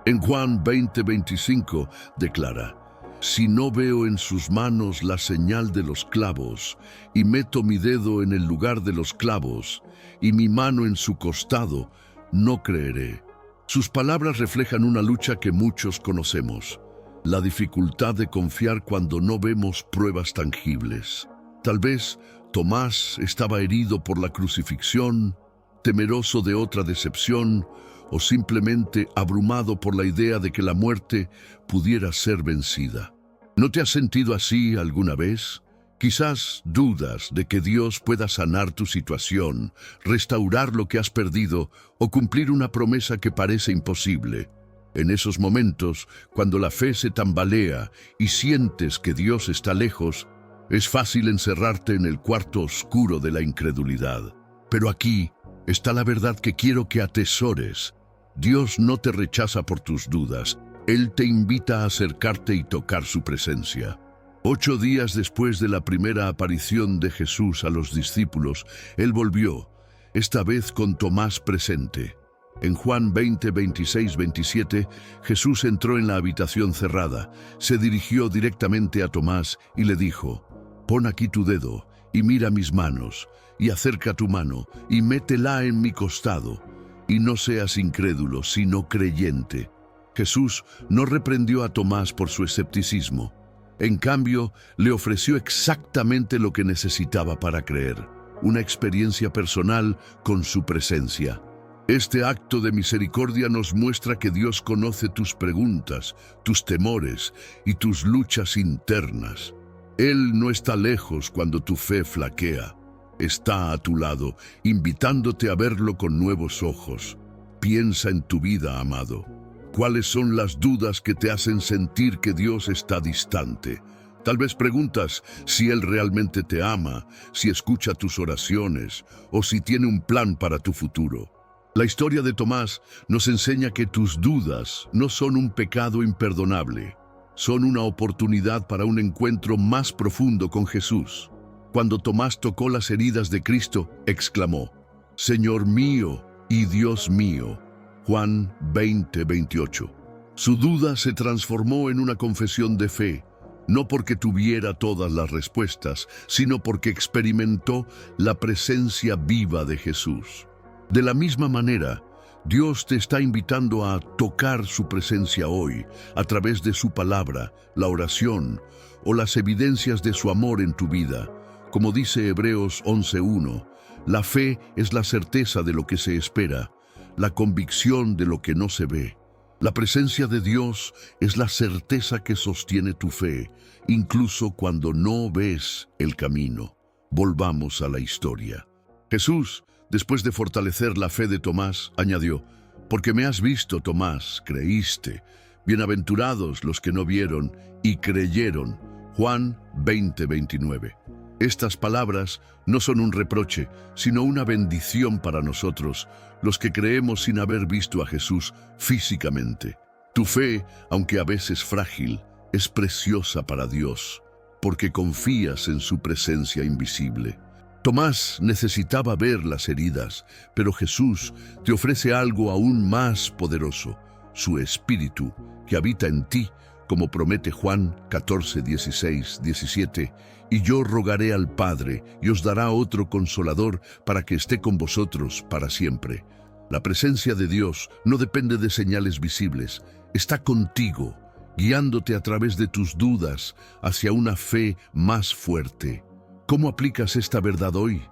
En Juan 20:25 declara: «Si no veo en sus manos la señal de los clavos, y meto mi dedo en el lugar de los clavos, y mi mano en su costado, no creeré». Sus palabras reflejan una lucha que muchos conocemos: la dificultad de confiar cuando no vemos pruebas tangibles. Tal vez Tomás estaba herido por la crucifixión, temeroso de otra decepción, o simplemente abrumado por la idea de que la muerte pudiera ser vencida. ¿No te has sentido así alguna vez? Quizás dudas de que Dios pueda sanar tu situación, restaurar lo que has perdido o cumplir una promesa que parece imposible. En esos momentos, cuando la fe se tambalea y sientes que Dios está lejos, es fácil encerrarte en el cuarto oscuro de la incredulidad. Pero aquí está la verdad que quiero que atesores. Dios no te rechaza por tus dudas. Él te invita a acercarte y tocar su presencia. 8 días después de la primera aparición de Jesús a los discípulos, Él volvió, esta vez con Tomás presente. En Juan 20, 26, 27, Jesús entró en la habitación cerrada, se dirigió directamente a Tomás y le dijo: «Pon aquí tu dedo y mira mis manos, y acerca tu mano y métela en mi costado, y no seas incrédulo, sino creyente». Jesús no reprendió a Tomás por su escepticismo. En cambio, le ofreció exactamente lo que necesitaba para creer: una experiencia personal con su presencia. Este acto de misericordia nos muestra que Dios conoce tus preguntas, tus temores y tus luchas internas. Él no está lejos cuando tu fe flaquea. Está a tu lado, invitándote a verlo con nuevos ojos. Piensa en tu vida, amado. ¿Cuáles son las dudas que te hacen sentir que Dios está distante? Tal vez preguntas si Él realmente te ama, si escucha tus oraciones o si tiene un plan para tu futuro. La historia de Tomás nos enseña que tus dudas no son un pecado imperdonable. Son una oportunidad para un encuentro más profundo con Jesús. Cuando Tomás tocó las heridas de Cristo, exclamó: «Señor mío y Dios mío». Juan 20, 28. Su duda se transformó en una confesión de fe, no porque tuviera todas las respuestas, sino porque experimentó la presencia viva de Jesús. De la misma manera, Dios te está invitando a tocar su presencia hoy, a través de su palabra, la oración o las evidencias de su amor en tu vida. Como dice Hebreos 11:1, la fe es la certeza de lo que se espera, la convicción de lo que no se ve. La presencia de Dios es la certeza que sostiene tu fe, incluso cuando no ves el camino. Volvamos a la historia. Jesús, después de fortalecer la fe de Tomás, añadió: «Porque me has visto, Tomás, creíste. Bienaventurados los que no vieron y creyeron». Juan 20:29. Estas palabras no son un reproche, sino una bendición para nosotros, los que creemos sin haber visto a Jesús físicamente. Tu fe, aunque a veces frágil, es preciosa para Dios, porque confías en su presencia invisible. Tomás necesitaba ver las heridas, pero Jesús te ofrece algo aún más poderoso, su Espíritu, que habita en ti, como promete Juan 14:16-17, «Y yo rogaré al Padre, y os dará otro Consolador para que esté con vosotros para siempre». La presencia de Dios no depende de señales visibles, está contigo, guiándote a través de tus dudas hacia una fe más fuerte. ¿Cómo aplicas esta verdad hoy?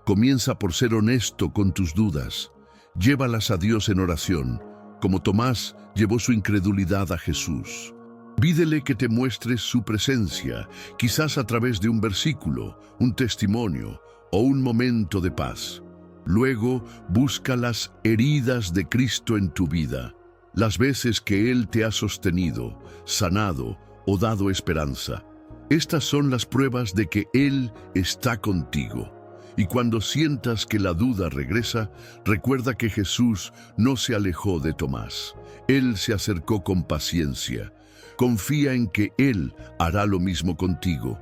Comienza por ser honesto con tus dudas. Llévalas a Dios en oración, como Tomás llevó su incredulidad a Jesús. Pídele que te muestre su presencia, quizás a través de un versículo, un testimonio o un momento de paz. Luego, busca las heridas de Cristo en tu vida, las veces que Él te ha sostenido, sanado o dado esperanza. Estas son las pruebas de que Él está contigo. Y cuando sientas que la duda regresa, recuerda que Jesús no se alejó de Tomás. Él se acercó con paciencia. Confía en que Él hará lo mismo contigo.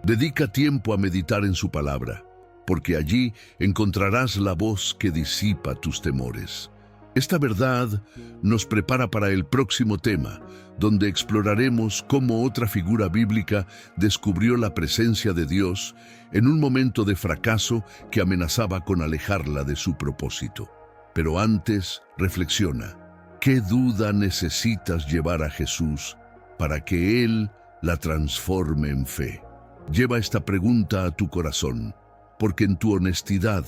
Dedica tiempo a meditar en su palabra, porque allí encontrarás la voz que disipa tus temores. Esta verdad nos prepara para el próximo tema, donde exploraremos cómo otra figura bíblica descubrió la presencia de Dios en un momento de fracaso que amenazaba con alejarla de su propósito. Pero antes, reflexiona. ¿Qué duda necesitas llevar a Jesús para que Él la transforme en fe? Lleva esta pregunta a tu corazón, porque en tu honestidad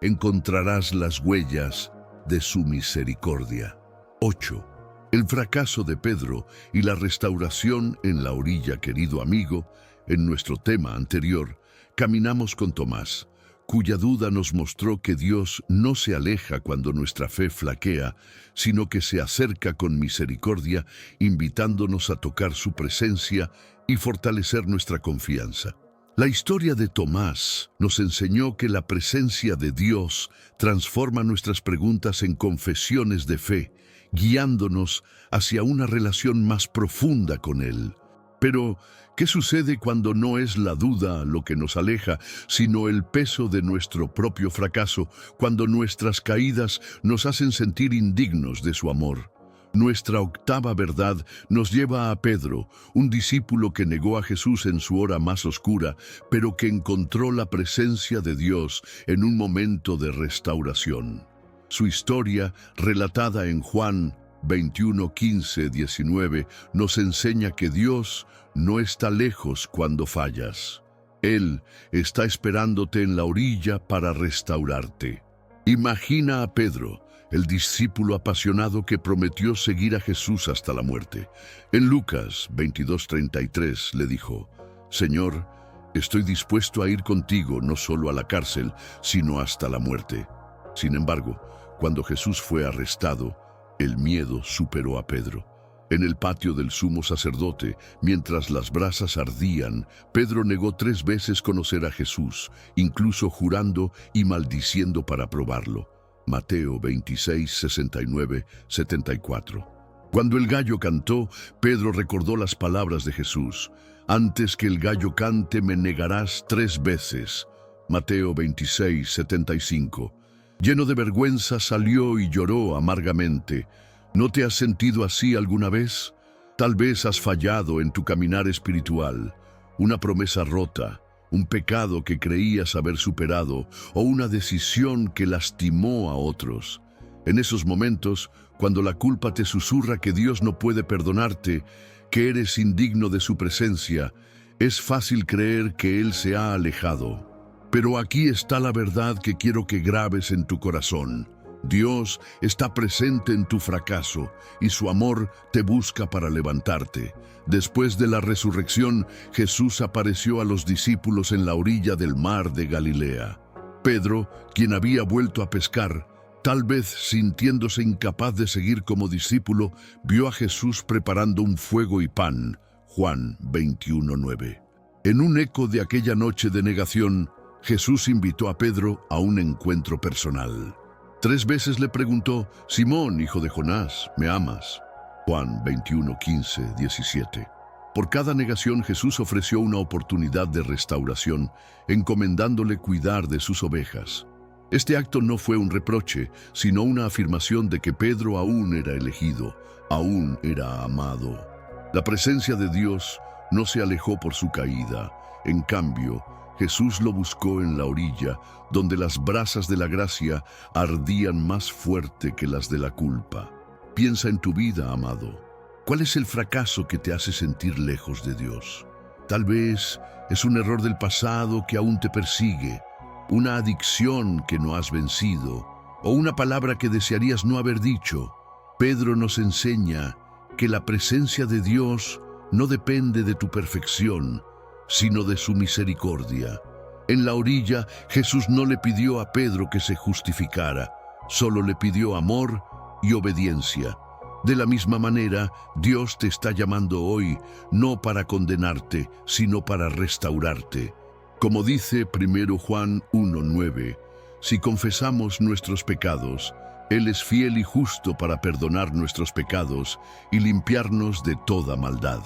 encontrarás las huellas de su misericordia. 8. El fracaso de Pedro y la restauración en la orilla, querido amigo. En nuestro tema anterior, caminamos con Tomás, cuya duda nos mostró que Dios no se aleja cuando nuestra fe flaquea, sino que se acerca con misericordia, invitándonos a tocar su presencia y fortalecer nuestra confianza. La historia de Tomás nos enseñó que la presencia de Dios transforma nuestras preguntas en confesiones de fe, guiándonos hacia una relación más profunda con Él. Pero, ¿qué sucede cuando no es la duda lo que nos aleja, sino el peso de nuestro propio fracaso, cuando nuestras caídas nos hacen sentir indignos de su amor? Nuestra octava verdad nos lleva a Pedro, un discípulo que negó a Jesús en su hora más oscura, pero que encontró la presencia de Dios en un momento de restauración. Su historia, relatada en Juan 21:15-19, nos enseña que Dios no está lejos cuando fallas. Él está esperándote en la orilla para restaurarte. Imagina a Pedro, el discípulo apasionado que prometió seguir a Jesús hasta la muerte. En Lucas 22:33 le dijo: «Señor, estoy dispuesto a ir contigo no solo a la cárcel, sino hasta la muerte». Sin embargo, cuando Jesús fue arrestado, el miedo superó a Pedro. En el patio del sumo sacerdote, mientras las brasas ardían, Pedro negó 3 veces conocer a Jesús, incluso jurando y maldiciendo para probarlo. Mateo 26:69-74. Cuando el gallo cantó, Pedro recordó las palabras de Jesús: «Antes que el gallo cante, me negarás 3 veces». Mateo 26:75. Lleno de vergüenza salió y lloró amargamente. ¿No te has sentido así alguna vez? Tal vez has fallado en tu caminar espiritual, una promesa rota, un pecado que creías haber superado o una decisión que lastimó a otros. En esos momentos, cuando la culpa te susurra que Dios no puede perdonarte, que eres indigno de su presencia, es fácil creer que Él se ha alejado. Pero aquí está la verdad que quiero que grabes en tu corazón. Dios está presente en tu fracaso y su amor te busca para levantarte. Después de la resurrección, Jesús apareció a los discípulos en la orilla del mar de Galilea. Pedro, quien había vuelto a pescar, tal vez sintiéndose incapaz de seguir como discípulo, vio a Jesús preparando un fuego y pan. Juan 21:9. En un eco de aquella noche de negación, Jesús invitó a Pedro a un encuentro personal. 3 veces le preguntó: Simón, hijo de Jonás, ¿me amas? Juan 21:15-17. Por cada negación, Jesús ofreció una oportunidad de restauración, encomendándole cuidar de sus ovejas. Este acto no fue un reproche, sino una afirmación de que Pedro aún era elegido, aún era amado. La presencia de Dios no se alejó por su caída. En cambio, Jesús lo buscó en la orilla, donde las brasas de la gracia ardían más fuerte que las de la culpa. Piensa en tu vida, amado. ¿Cuál es el fracaso que te hace sentir lejos de Dios? Tal vez es un error del pasado que aún te persigue, una adicción que no has vencido, o una palabra que desearías no haber dicho. Pedro nos enseña que la presencia de Dios no depende de tu perfección, sino de su misericordia. En la orilla, Jesús no le pidió a Pedro que se justificara, solo le pidió amor y obediencia. De la misma manera, Dios te está llamando hoy, no para condenarte, sino para restaurarte. Como dice 1 Juan 1:9, si confesamos nuestros pecados, Él es fiel y justo para perdonar nuestros pecados y limpiarnos de toda maldad.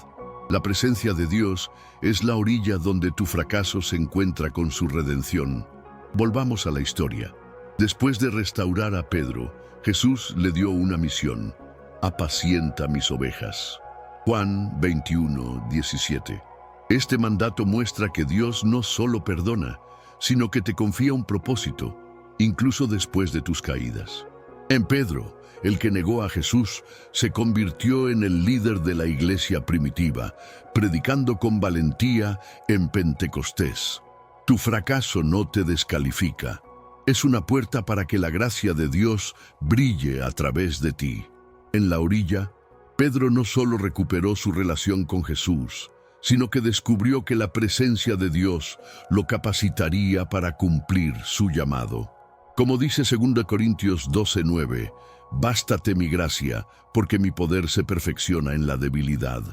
La presencia de Dios es la orilla donde tu fracaso se encuentra con su redención. Volvamos a la historia. Después de restaurar a Pedro, Jesús le dio una misión: apacienta mis ovejas. Juan 21:17. Este mandato muestra que Dios no solo perdona, sino que te confía un propósito, incluso después de tus caídas. En Pedro, el que negó a Jesús, se convirtió en el líder de la iglesia primitiva, predicando con valentía en Pentecostés. Tu fracaso no te descalifica. Es una puerta para que la gracia de Dios brille a través de ti. En la orilla, Pedro no solo recuperó su relación con Jesús, sino que descubrió que la presencia de Dios lo capacitaría para cumplir su llamado. Como dice 2 Corintios 12:9, bástate mi gracia, porque mi poder se perfecciona en la debilidad.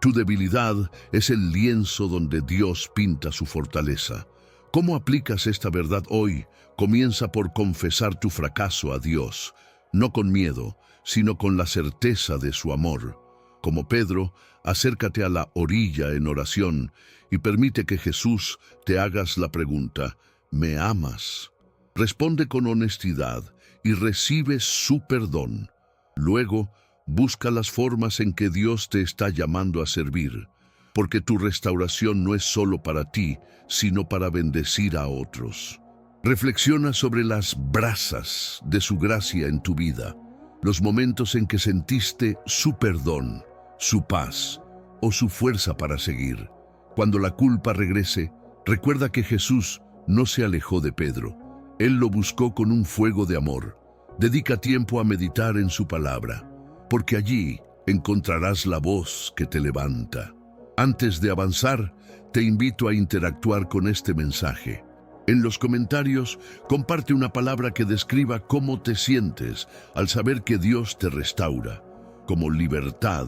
Tu debilidad es el lienzo donde Dios pinta su fortaleza. ¿Cómo aplicas esta verdad hoy? Comienza por confesar tu fracaso a Dios, no con miedo, sino con la certeza de su amor. Como Pedro, acércate a la orilla en oración y permite que Jesús te hagas la pregunta: ¿me amas? Responde con honestidad y recibe su perdón. Luego, busca las formas en que Dios te está llamando a servir, porque tu restauración no es solo para ti, sino para bendecir a otros. Reflexiona sobre las brasas de su gracia en tu vida, los momentos en que sentiste su perdón, su paz o su fuerza para seguir. Cuando la culpa regrese, recuerda que Jesús no se alejó de Pedro. Él lo buscó con un fuego de amor. Dedica tiempo a meditar en su palabra, porque allí encontrarás la voz que te levanta. Antes de avanzar, te invito a interactuar con este mensaje. En los comentarios, comparte una palabra que describa cómo te sientes al saber que Dios te restaura, como libertad,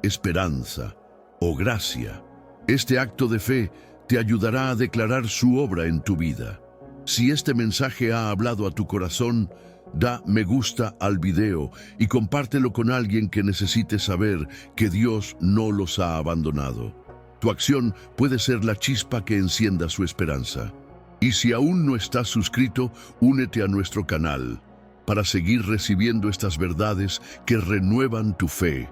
esperanza o gracia. Este acto de fe te ayudará a declarar su obra en tu vida. Si este mensaje ha hablado a tu corazón, da me gusta al video y compártelo con alguien que necesite saber que Dios no los ha abandonado. Tu acción puede ser la chispa que encienda su esperanza. Y si aún no estás suscrito, únete a nuestro canal para seguir recibiendo estas verdades que renuevan tu fe.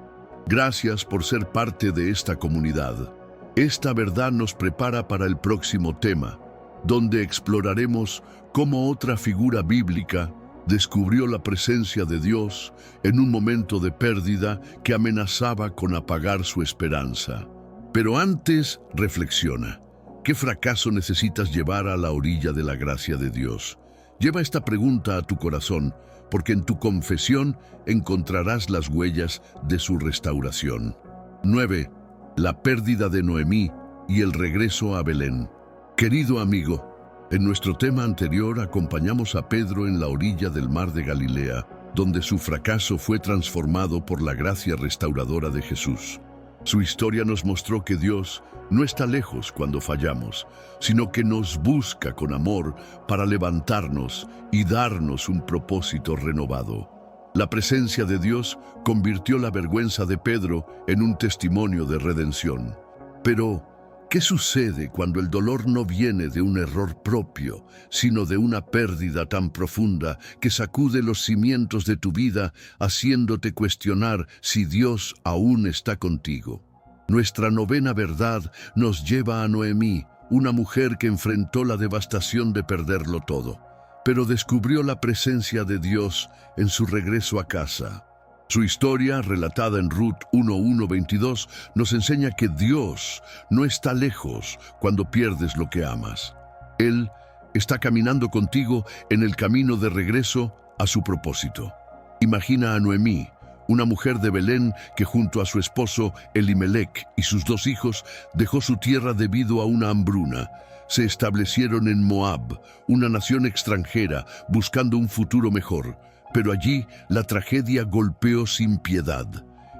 Gracias por ser parte de esta comunidad. Esta verdad nos prepara para el próximo tema, donde exploraremos cómo otra figura bíblica descubrió la presencia de Dios en un momento de pérdida que amenazaba con apagar su esperanza. Pero antes, reflexiona. ¿Qué fracaso necesitas llevar a la orilla de la gracia de Dios? Lleva esta pregunta a tu corazón, porque en tu confesión encontrarás las huellas de su restauración. 9. La pérdida de Noemí y el regreso a Belén. Querido amigo, en nuestro tema anterior acompañamos a Pedro en la orilla del mar de Galilea, donde su fracaso fue transformado por la gracia restauradora de Jesús. Su historia nos mostró que Dios no está lejos cuando fallamos, sino que nos busca con amor para levantarnos y darnos un propósito renovado. La presencia de Dios convirtió la vergüenza de Pedro en un testimonio de redención. Pero, ¿qué sucede cuando el dolor no viene de un error propio, sino de una pérdida tan profunda que sacude los cimientos de tu vida, haciéndote cuestionar si Dios aún está contigo? Nuestra novena verdad nos lleva a Noemí, una mujer que enfrentó la devastación de perderlo todo, pero descubrió la presencia de Dios en su regreso a casa. Su historia, relatada en Ruth 1:1-22, nos enseña que Dios no está lejos cuando pierdes lo que amas. Él está caminando contigo en el camino de regreso a su propósito. Imagina a Noemí, una mujer de Belén que junto a su esposo Elimelec y sus 2 hijos dejó su tierra debido a una hambruna. Se establecieron en Moab, una nación extranjera, buscando un futuro mejor. Pero allí la tragedia golpeó sin piedad.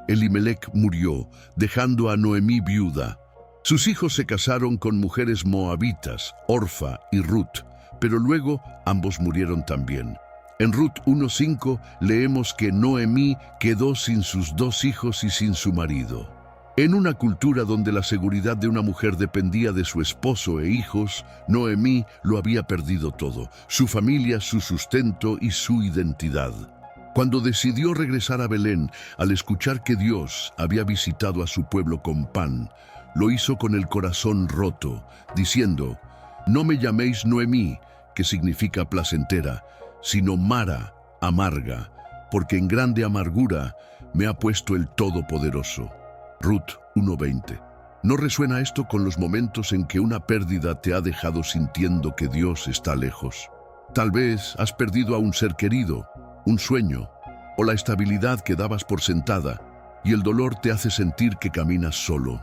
Elimelec murió, dejando a Noemí viuda. Sus hijos se casaron con mujeres moabitas, Orfa y Ruth, pero luego ambos murieron también. En Ruth 1:5 leemos que Noemí quedó sin sus 2 hijos y sin su marido. En una cultura donde la seguridad de una mujer dependía de su esposo e hijos, Noemí lo había perdido todo: su familia, su sustento y su identidad. Cuando decidió regresar a Belén, al escuchar que Dios había visitado a su pueblo con pan, lo hizo con el corazón roto, diciendo: «No me llaméis Noemí», que significa placentera, sino Mara, amarga, porque en grande amargura me ha puesto el Todopoderoso. Ruth 1:20. ¿No resuena esto con los momentos en que una pérdida te ha dejado sintiendo que Dios está lejos? Tal vez has perdido a un ser querido, un sueño, o la estabilidad que dabas por sentada, y el dolor te hace sentir que caminas solo.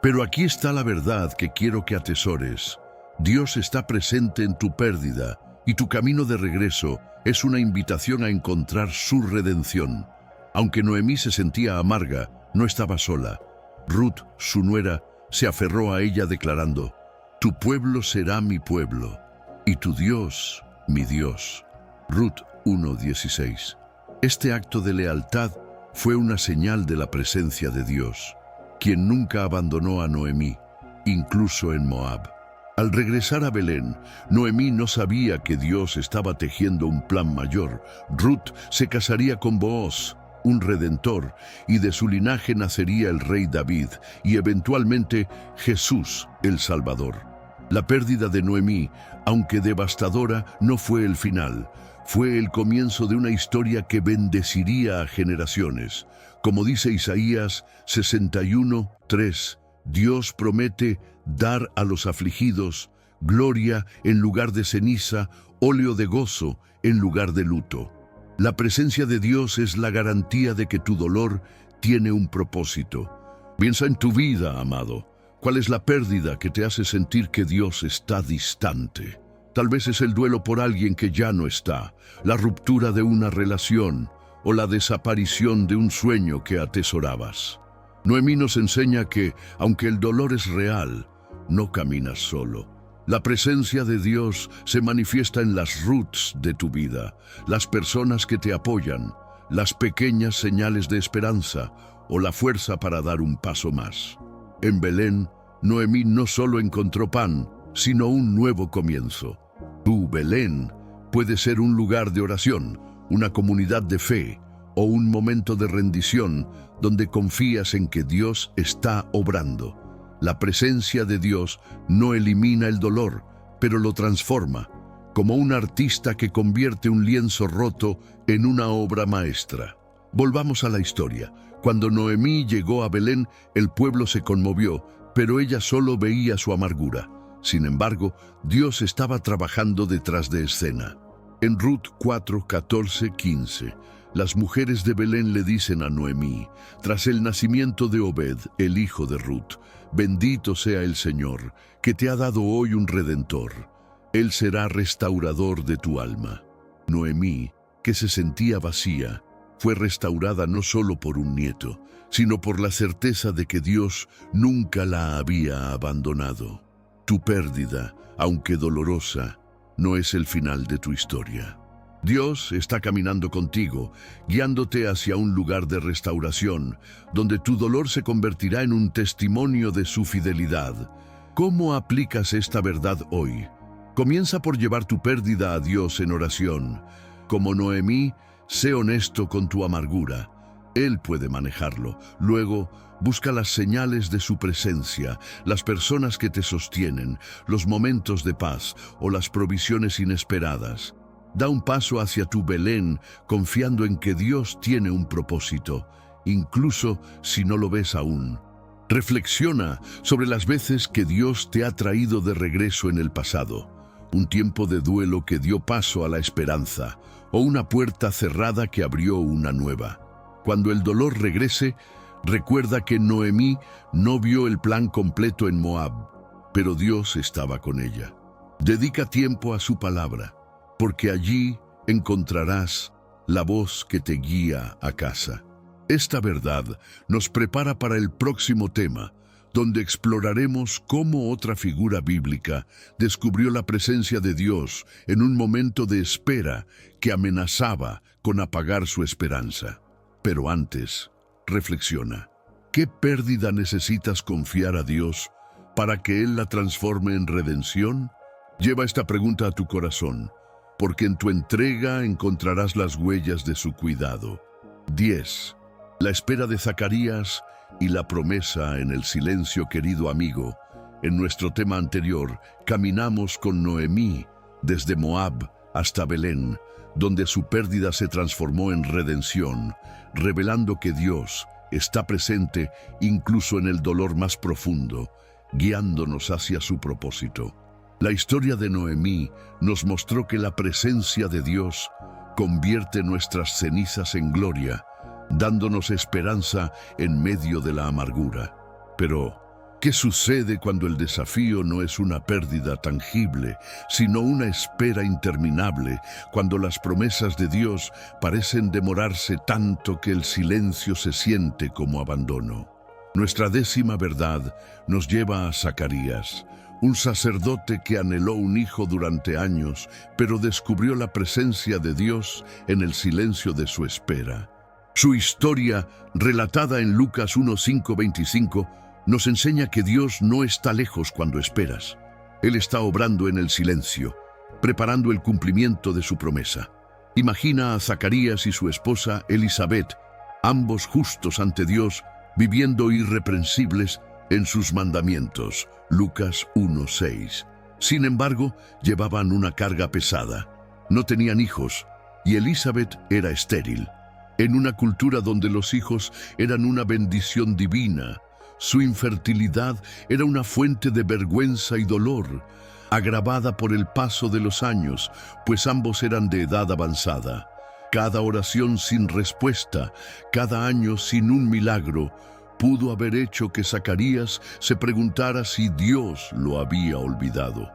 Pero aquí está la verdad que quiero que atesores. Dios está presente en tu pérdida, y tu camino de regreso es una invitación a encontrar su redención. Aunque Noemí se sentía amarga, no estaba sola. Ruth, su nuera, se aferró a ella declarando: «Tu pueblo será mi pueblo, y tu Dios, mi Dios». Ruth 1:16. Este acto de lealtad fue una señal de la presencia de Dios, quien nunca abandonó a Noemí, incluso en Moab. Al regresar a Belén, Noemí no sabía que Dios estaba tejiendo un plan mayor. Ruth se casaría con Booz, un redentor, y de su linaje nacería el rey David y eventualmente Jesús, el Salvador. La pérdida de Noemí, aunque devastadora, no fue el final. Fue el comienzo de una historia que bendeciría a generaciones. Como dice Isaías 61:3, Dios promete dar a los afligidos gloria en lugar de ceniza, óleo de gozo en lugar de luto. La presencia de Dios es la garantía de que tu dolor tiene un propósito. Piensa en tu vida, amado. ¿Cuál es la pérdida que te hace sentir que Dios está distante? Tal vez es el duelo por alguien que ya no está, la ruptura de una relación o la desaparición de un sueño que atesorabas. Noemí nos enseña que, aunque el dolor es real, no caminas solo. La presencia de Dios se manifiesta en las Ruths de tu vida, las personas que te apoyan, las pequeñas señales de esperanza o la fuerza para dar un paso más. En Belén, Noemí no solo encontró pan, sino un nuevo comienzo. Tu Belén puede ser un lugar de oración, una comunidad de fe o un momento de rendición donde confías en que Dios está obrando. La presencia de Dios no elimina el dolor, pero lo transforma, como un artista que convierte un lienzo roto en una obra maestra. Volvamos a la historia. Cuando Noemí llegó a Belén, el pueblo se conmovió, pero ella solo veía su amargura. Sin embargo, Dios estaba trabajando detrás de escena. En Ruth 4, 14, 15, las mujeres de Belén le dicen a Noemí, tras el nacimiento de Obed, el hijo de Ruth: bendito sea el Señor, que te ha dado hoy un redentor. Él será restaurador de tu alma. Noemí, que se sentía vacía, fue restaurada no solo por un nieto, sino por la certeza de que Dios nunca la había abandonado. Tu pérdida, aunque dolorosa, no es el final de tu historia. Dios está caminando contigo, guiándote hacia un lugar de restauración, donde tu dolor se convertirá en un testimonio de su fidelidad. ¿Cómo aplicas esta verdad hoy? Comienza por llevar tu pérdida a Dios en oración. Como Noemí, sé honesto con tu amargura. Él puede manejarlo. Luego, busca las señales de su presencia, las personas que te sostienen, los momentos de paz o las provisiones inesperadas. Da un paso hacia tu Belén, confiando en que Dios tiene un propósito, incluso si no lo ves aún. Reflexiona sobre las veces que Dios te ha traído de regreso en el pasado. Un tiempo de duelo que dio paso a la esperanza, o una puerta cerrada que abrió una nueva. Cuando el dolor regrese, recuerda que Noemí no vio el plan completo en Moab, pero Dios estaba con ella. Dedica tiempo a su palabra, porque allí encontrarás la voz que te guía a casa. Esta verdad nos prepara para el próximo tema, donde exploraremos cómo otra figura bíblica descubrió la presencia de Dios en un momento de espera que amenazaba con apagar su esperanza. Pero antes, reflexiona. ¿Qué pérdida necesitas confiar a Dios para que Él la transforme en redención? Lleva esta pregunta a tu corazón, porque en tu entrega encontrarás las huellas de su cuidado. 10. La espera de Zacarías y la promesa en el silencio, querido amigo. En nuestro tema anterior, caminamos con Noemí desde Moab hasta Belén, donde su pérdida se transformó en redención, revelando que Dios está presente incluso en el dolor más profundo, guiándonos hacia su propósito. La historia de Noemí nos mostró que la presencia de Dios convierte nuestras cenizas en gloria, dándonos esperanza en medio de la amargura. Pero, ¿qué sucede cuando el desafío no es una pérdida tangible, sino una espera interminable, cuando las promesas de Dios parecen demorarse tanto que el silencio se siente como abandono? Nuestra 10ª verdad nos lleva a Zacarías, un sacerdote que anheló un hijo durante años, pero descubrió la presencia de Dios en el silencio de su espera. Su historia, relatada en Lucas 1:5-25, nos enseña que Dios no está lejos cuando esperas. Él está obrando en el silencio, preparando el cumplimiento de su promesa. Imagina a Zacarías y su esposa Elizabeth, ambos justos ante Dios, viviendo irreprensibles en sus mandamientos. Lucas 1:6. Sin embargo, llevaban una carga pesada. No tenían hijos, y Elizabeth era estéril. En una cultura donde los hijos eran una bendición divina, su infertilidad era una fuente de vergüenza y dolor, agravada por el paso de los años, pues ambos eran de edad avanzada. Cada oración sin respuesta, cada año sin un milagro, pudo haber hecho que Zacarías se preguntara si Dios lo había olvidado.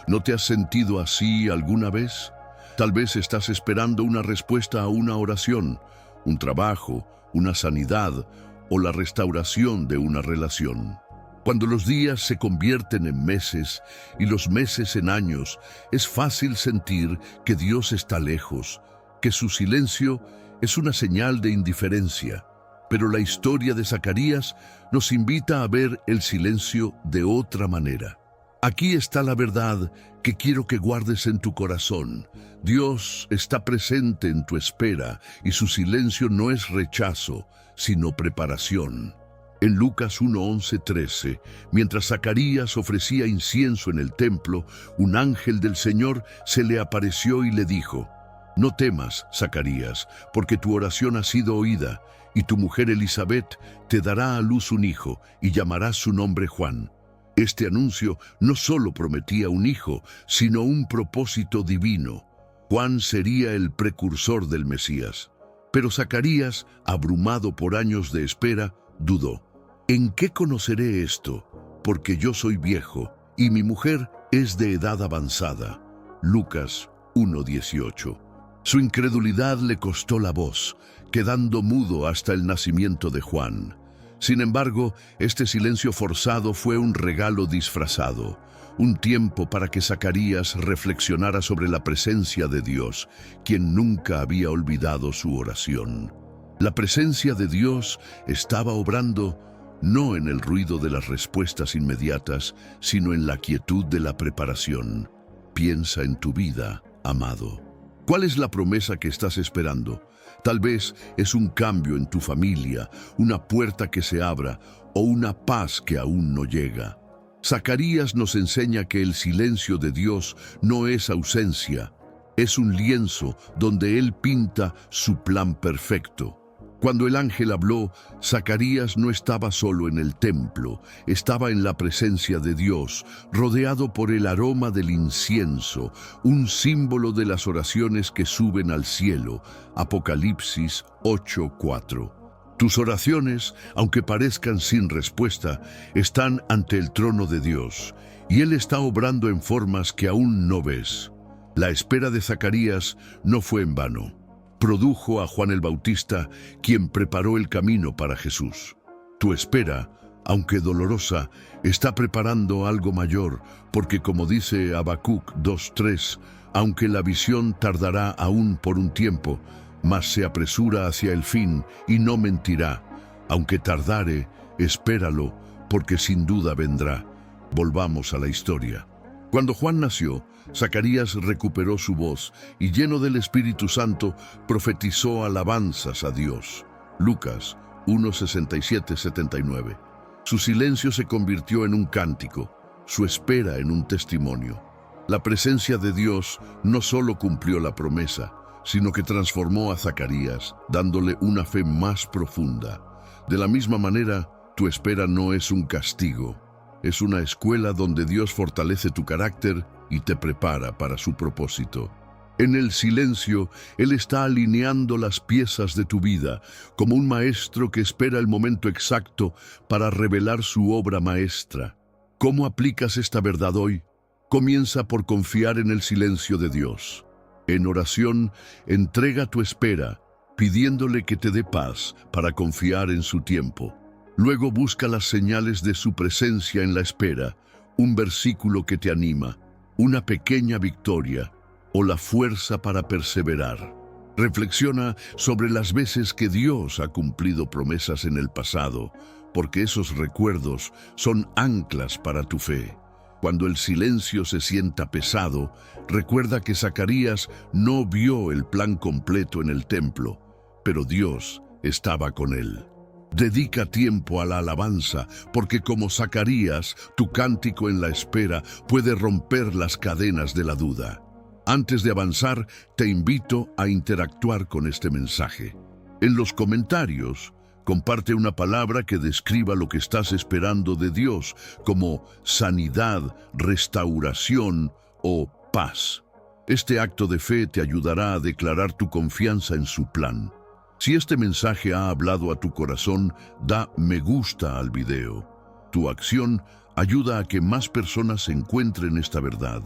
¿No te has sentido así alguna vez? Tal vez estás esperando una respuesta a una oración, un trabajo, una sanidad o la restauración de una relación. Cuando los días se convierten en meses y los meses en años, es fácil sentir que Dios está lejos, que su silencio es una señal de indiferencia. Pero la historia de Zacarías nos invita a ver el silencio de otra manera. Aquí está la verdad que quiero que guardes en tu corazón. Dios está presente en tu espera y su silencio no es rechazo, sino preparación. En Lucas 1:11-13, mientras Zacarías ofrecía incienso en el templo, un ángel del Señor se le apareció y le dijo: No temas, Zacarías, porque tu oración ha sido oída, y tu mujer Elisabet te dará a luz un hijo, y llamarás su nombre Juan. Este anuncio no solo prometía un hijo, sino un propósito divino. Juan sería el precursor del Mesías. Pero Zacarías, abrumado por años de espera, dudó. ¿En qué conoceré esto? Porque yo soy viejo y mi mujer es de edad avanzada. Lucas 1:18. Su incredulidad le costó la voz, quedando mudo hasta el nacimiento de Juan. Sin embargo, este silencio forzado fue un regalo disfrazado, un tiempo para que Zacarías reflexionara sobre la presencia de Dios, quien nunca había olvidado su oración. La presencia de Dios estaba obrando no en el ruido de las respuestas inmediatas, sino en la quietud de la preparación. Piensa en tu vida, amado. ¿Cuál es la promesa que estás esperando? Tal vez es un cambio en tu familia, una puerta que se abra o una paz que aún no llega. Zacarías nos enseña que el silencio de Dios no es ausencia, es un lienzo donde Él pinta su plan perfecto. Cuando el ángel habló, Zacarías no estaba solo en el templo, estaba en la presencia de Dios, rodeado por el aroma del incienso, un símbolo de las oraciones que suben al cielo. Apocalipsis 8:4. Tus oraciones, aunque parezcan sin respuesta, están ante el trono de Dios, y Él está obrando en formas que aún no ves. La espera de Zacarías no fue en vano. Produjo a Juan el Bautista, quien preparó el camino para Jesús. Tu espera, aunque dolorosa, está preparando algo mayor, porque como dice Habacuc 2:3, aunque la visión tardará aún por un tiempo, mas se apresura hacia el fin y no mentirá. Aunque tardare, espéralo, porque sin duda vendrá. Volvamos a la historia. Cuando Juan nació, Zacarías recuperó su voz y, lleno del Espíritu Santo, profetizó alabanzas a Dios. Lucas 1:67-79. Su silencio se convirtió en un cántico, su espera en un testimonio. La presencia de Dios no solo cumplió la promesa, sino que transformó a Zacarías, dándole una fe más profunda. De la misma manera, tu espera no es un castigo, es una escuela donde Dios fortalece tu carácter y te prepara para su propósito. En el silencio, Él está alineando las piezas de tu vida, como un maestro que espera el momento exacto para revelar su obra maestra. ¿Cómo aplicas esta verdad hoy? Comienza por confiar en el silencio de Dios. En oración, entrega tu espera, pidiéndole que te dé paz para confiar en su tiempo. Luego busca las señales de su presencia en la espera, un versículo que te anima, una pequeña victoria o la fuerza para perseverar. Reflexiona sobre las veces que Dios ha cumplido promesas en el pasado, porque esos recuerdos son anclas para tu fe. Cuando el silencio se sienta pesado, recuerda que Zacarías no vio el plan completo en el templo, pero Dios estaba con él. Dedica tiempo a la alabanza, porque como Zacarías, tu cántico en la espera puede romper las cadenas de la duda. Antes de avanzar, te invito a interactuar con este mensaje. En los comentarios, comparte una palabra que describa lo que estás esperando de Dios, como sanidad, restauración o paz. Este acto de fe te ayudará a declarar tu confianza en su plan. Si este mensaje ha hablado a tu corazón, da me gusta al video. Tu acción ayuda a que más personas encuentren esta verdad.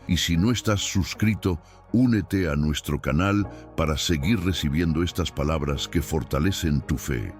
Y si no estás suscrito, únete a nuestro canal para seguir recibiendo estas palabras que fortalecen tu fe.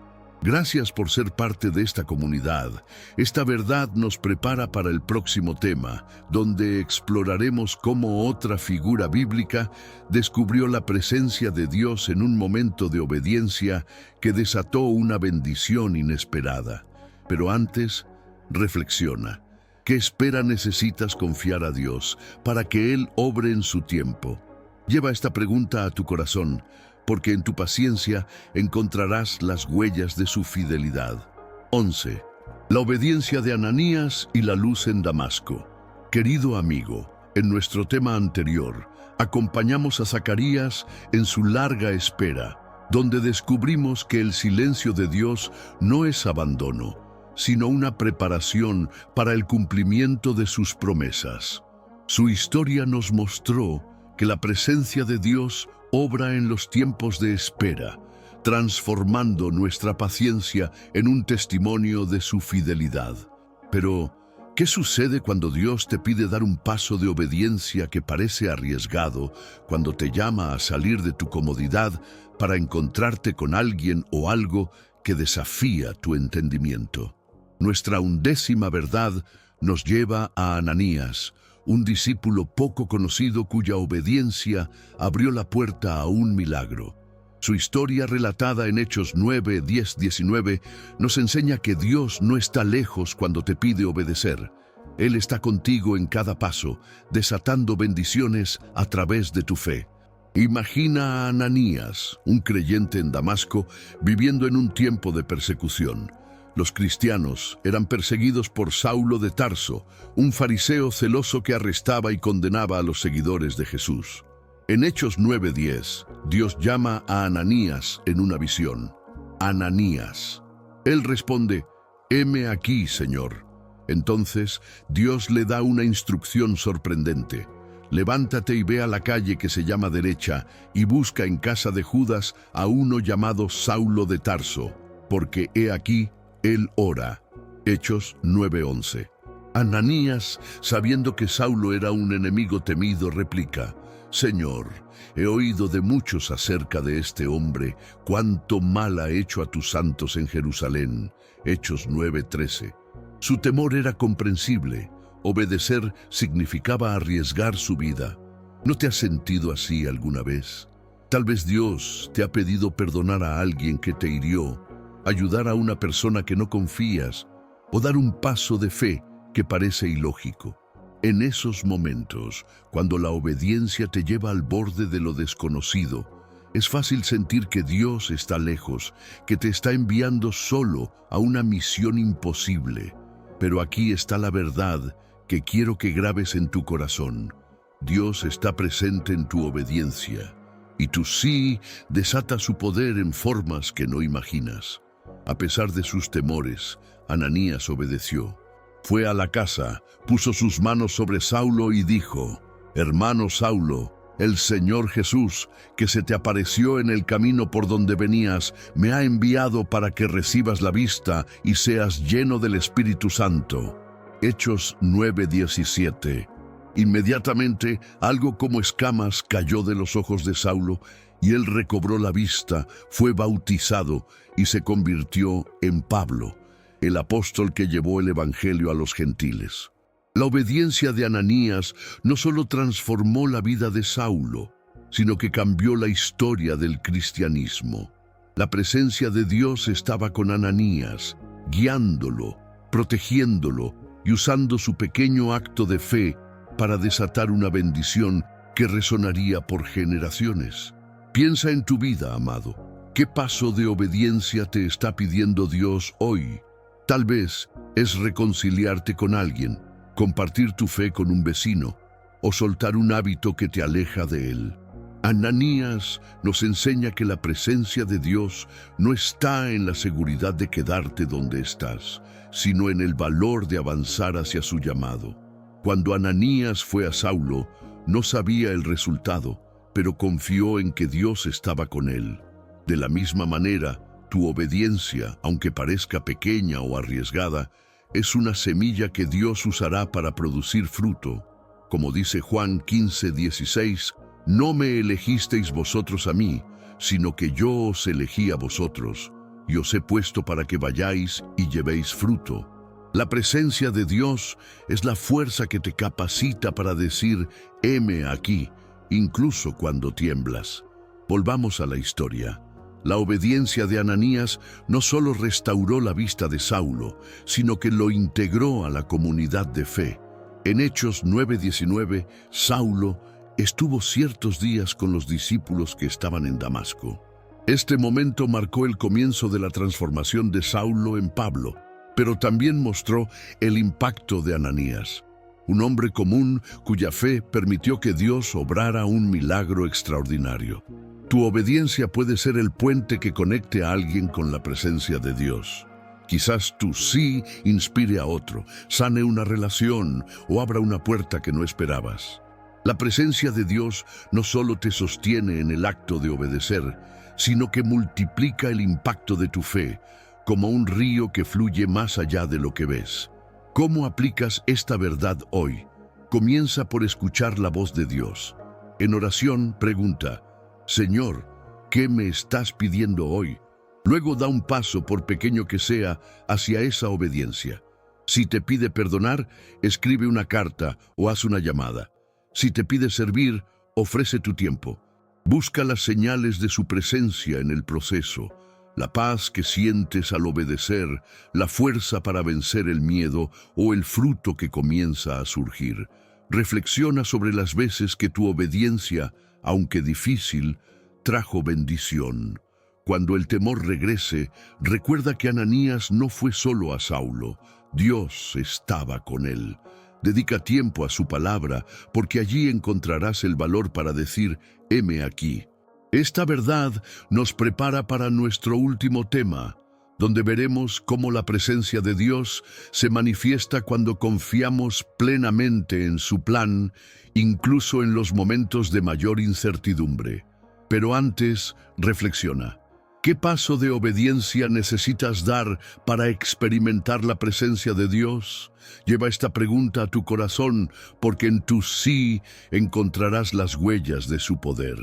Gracias por ser parte de esta comunidad. Esta verdad nos prepara para el próximo tema, donde exploraremos cómo otra figura bíblica descubrió la presencia de Dios en un momento de obediencia que desató una bendición inesperada. Pero antes, reflexiona. ¿Qué espera necesitas confiar a Dios para que Él obre en su tiempo? Lleva esta pregunta a tu corazón, porque en tu paciencia encontrarás las huellas de su fidelidad. 11. La obediencia de Ananías y la luz en Damasco. Querido amigo, en nuestro tema anterior, acompañamos a Zacarías en su larga espera, donde descubrimos que el silencio de Dios no es abandono, sino una preparación para el cumplimiento de sus promesas. Su historia nos mostró que la presencia de Dios obra en los tiempos de espera, transformando nuestra paciencia en un testimonio de su fidelidad. Pero, ¿qué sucede cuando Dios te pide dar un paso de obediencia que parece arriesgado, cuando te llama a salir de tu comodidad para encontrarte con alguien o algo que desafía tu entendimiento? Nuestra 11ª verdad nos lleva a Ananías, un discípulo poco conocido cuya obediencia abrió la puerta a un milagro. Su historia, relatada en Hechos 9, 10, 19, nos enseña que Dios no está lejos cuando te pide obedecer. Él está contigo en cada paso, desatando bendiciones a través de tu fe. Imagina a Ananías, un creyente en Damasco, viviendo en un tiempo de persecución. Los cristianos eran perseguidos por Saulo de Tarso, un fariseo celoso que arrestaba y condenaba a los seguidores de Jesús. En Hechos 9:10, Dios llama a Ananías en una visión. Ananías. Él responde, «Heme aquí, Señor». Entonces, Dios le da una instrucción sorprendente. «Levántate y ve a la calle que se llama Derecha y busca en casa de Judas a uno llamado Saulo de Tarso, porque he aquí, él ora». Hechos 9:11. Ananías, sabiendo que Saulo era un enemigo temido, replica, «Señor, he oído de muchos acerca de este hombre, cuánto mal ha hecho a tus santos en Jerusalén». Hechos 9:13. Su temor era comprensible. Obedecer significaba arriesgar su vida. ¿No te has sentido así alguna vez? Tal vez Dios te ha pedido perdonar a alguien que te hirió, ayudar a una persona que no confías o dar un paso de fe que parece ilógico. En esos momentos, cuando la obediencia te lleva al borde de lo desconocido, es fácil sentir que Dios está lejos, que te está enviando solo a una misión imposible. Pero aquí está la verdad que quiero que grabes en tu corazón. Dios está presente en tu obediencia, y tu sí desata su poder en formas que no imaginas. A pesar de sus temores, Ananías obedeció. Fue a la casa, puso sus manos sobre Saulo y dijo, «Hermano Saulo, el Señor Jesús, que se te apareció en el camino por donde venías, me ha enviado para que recibas la vista y seas lleno del Espíritu Santo». Hechos 9:17. Inmediatamente, algo como escamas cayó de los ojos de Saulo, y él recobró la vista, fue bautizado y se convirtió en Pablo, el apóstol que llevó el Evangelio a los gentiles. La obediencia de Ananías no solo transformó la vida de Saulo, sino que cambió la historia del cristianismo. La presencia de Dios estaba con Ananías, guiándolo, protegiéndolo y usando su pequeño acto de fe para desatar una bendición que resonaría por generaciones. Piensa en tu vida, amado. ¿Qué paso de obediencia te está pidiendo Dios hoy? Tal vez es reconciliarte con alguien, compartir tu fe con un vecino o soltar un hábito que te aleja de él. Ananías nos enseña que la presencia de Dios no está en la seguridad de quedarte donde estás, sino en el valor de avanzar hacia su llamado. Cuando Ananías fue a Saulo, no sabía el resultado, pero confió en que Dios estaba con él. De la misma manera, tu obediencia, aunque parezca pequeña o arriesgada, es una semilla que Dios usará para producir fruto. Como dice Juan 15:16, «No me elegisteis vosotros a mí, sino que yo os elegí a vosotros, y os he puesto para que vayáis y llevéis fruto». La presencia de Dios es la fuerza que te capacita para decir, «Heme aquí», incluso cuando tiemblas. Volvamos a la historia. La obediencia de Ananías no solo restauró la vista de Saulo, sino que lo integró a la comunidad de fe. En Hechos 9:19, Saulo estuvo ciertos días con los discípulos que estaban en Damasco. Este momento marcó el comienzo de la transformación de Saulo en Pablo, pero también mostró el impacto de Ananías, un hombre común cuya fe permitió que Dios obrara un milagro extraordinario. Tu obediencia puede ser el puente que conecte a alguien con la presencia de Dios. Quizás tu sí inspire a otro, sane una relación o abra una puerta que no esperabas. La presencia de Dios no solo te sostiene en el acto de obedecer, sino que multiplica el impacto de tu fe, como un río que fluye más allá de lo que ves. ¿Cómo aplicas esta verdad hoy? Comienza por escuchar la voz de Dios. En oración, pregunta: Señor, ¿qué me estás pidiendo hoy? Luego da un paso, por pequeño que sea, hacia esa obediencia. Si te pide perdonar, escribe una carta o haz una llamada. Si te pide servir, ofrece tu tiempo. Busca las señales de su presencia en el proceso, la paz que sientes al obedecer, la fuerza para vencer el miedo o el fruto que comienza a surgir. Reflexiona sobre las veces que tu obediencia, aunque difícil, trajo bendición. Cuando el temor regrese, recuerda que Ananías no fue solo a Saulo, Dios estaba con él. Dedica tiempo a su palabra, porque allí encontrarás el valor para decir: heme aquí. Esta verdad nos prepara para nuestro último tema, donde veremos cómo la presencia de Dios se manifiesta cuando confiamos plenamente en su plan, incluso en los momentos de mayor incertidumbre. Pero antes, reflexiona. ¿Qué paso de obediencia necesitas dar para experimentar la presencia de Dios? Lleva esta pregunta a tu corazón, porque en tu sí encontrarás las huellas de su poder.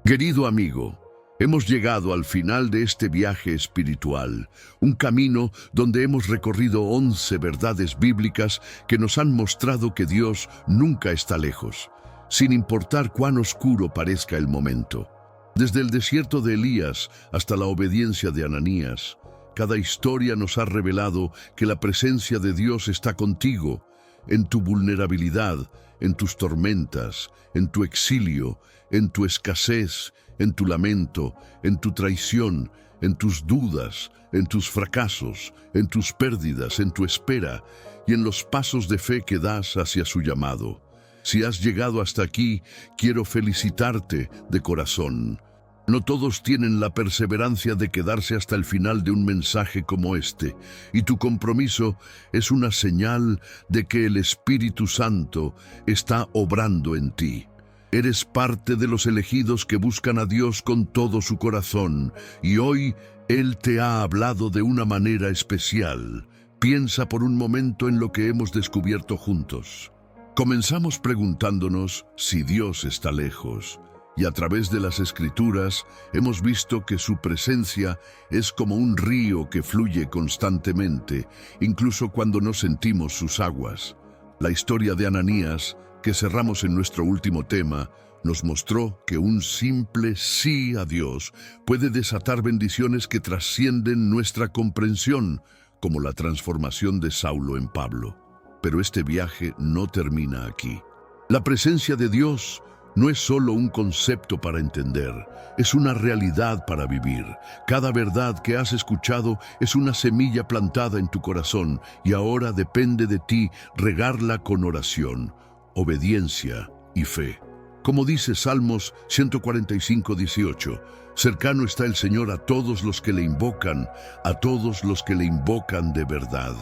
Querido amigo, hemos llegado al final de este viaje espiritual, un camino donde hemos recorrido 11 verdades bíblicas que nos han mostrado que Dios nunca está lejos, sin importar cuán oscuro parezca el momento. Desde el desierto de Elías hasta la obediencia de Ananías, cada historia nos ha revelado que la presencia de Dios está contigo, en tu vulnerabilidad, en tus tormentas, en tu exilio, en tu escasez, en tu lamento, en tu traición, en tus dudas, en tus fracasos, en tus pérdidas, en tu espera y en los pasos de fe que das hacia su llamado. Si has llegado hasta aquí, quiero felicitarte de corazón. No todos tienen la perseverancia de quedarse hasta el final de un mensaje como este, y tu compromiso es una señal de que el Espíritu Santo está obrando en ti. Eres parte de los elegidos que buscan a Dios con todo su corazón, y hoy Él te ha hablado de una manera especial. Piensa por un momento en lo que hemos descubierto juntos. Comenzamos preguntándonos si Dios está lejos. Y a través de las Escrituras hemos visto que su presencia es como un río que fluye constantemente, incluso cuando no sentimos sus aguas. La historia de Ananías, que cerramos en nuestro último tema, nos mostró que un simple sí a Dios puede desatar bendiciones que trascienden nuestra comprensión, como la transformación de Saulo en Pablo. Pero este viaje no termina aquí. La presencia de Dios no es solo un concepto para entender, es una realidad para vivir. Cada verdad que has escuchado es una semilla plantada en tu corazón y ahora depende de ti regarla con oración, obediencia y fe. Como dice Salmos 145:18, cercano está el Señor a todos los que le invocan, a todos los que le invocan de verdad.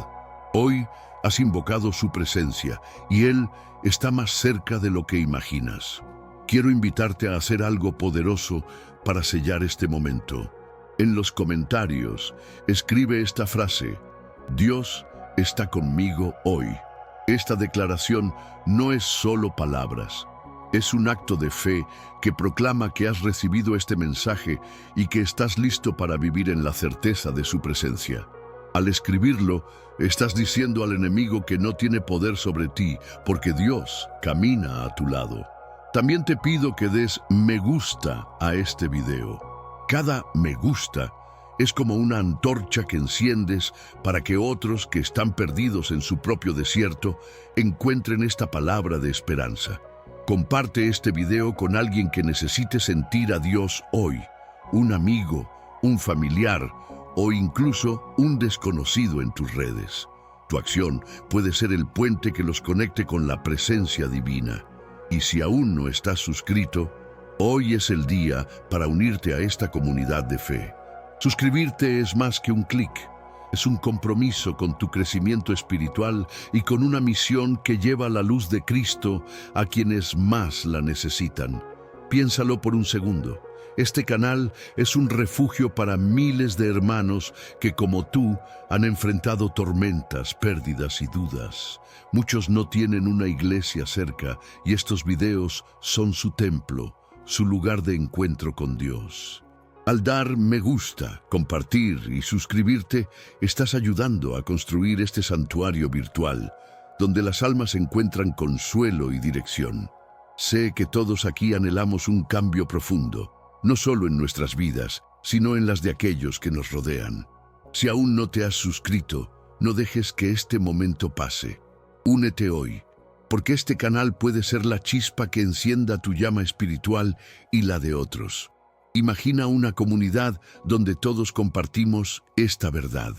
Hoy has invocado su presencia y Él está más cerca de lo que imaginas. Quiero invitarte a hacer algo poderoso para sellar este momento. En los comentarios, escribe esta frase: Dios está conmigo hoy. Esta declaración no es solo palabras, es un acto de fe que proclama que has recibido este mensaje y que estás listo para vivir en la certeza de su presencia. Al escribirlo, estás diciendo al enemigo que no tiene poder sobre ti, porque Dios camina a tu lado. También te pido que des me gusta a este video. Cada me gusta es como una antorcha que enciendes para que otros que están perdidos en su propio desierto encuentren esta palabra de esperanza. Comparte este video con alguien que necesite sentir a Dios hoy, un amigo, un familiar o incluso un desconocido en tus redes. Tu acción puede ser el puente que los conecte con la presencia divina. Y si aún no estás suscrito, hoy es el día para unirte a esta comunidad de fe. Suscribirte es más que un clic, es un compromiso con tu crecimiento espiritual y con una misión que lleva la luz de Cristo a quienes más la necesitan. Piénsalo por un segundo. Este canal es un refugio para miles de hermanos que, como tú, han enfrentado tormentas, pérdidas y dudas. Muchos no tienen una iglesia cerca y estos videos son su templo, su lugar de encuentro con Dios. Al dar me gusta, compartir y suscribirte, estás ayudando a construir este santuario virtual, donde las almas encuentran consuelo y dirección. Sé que todos aquí anhelamos un cambio profundo, no solo en nuestras vidas, sino en las de aquellos que nos rodean. Si aún no te has suscrito, no dejes que este momento pase. Únete hoy, porque este canal puede ser la chispa que encienda tu llama espiritual y la de otros. Imagina una comunidad donde todos compartimos esta verdad.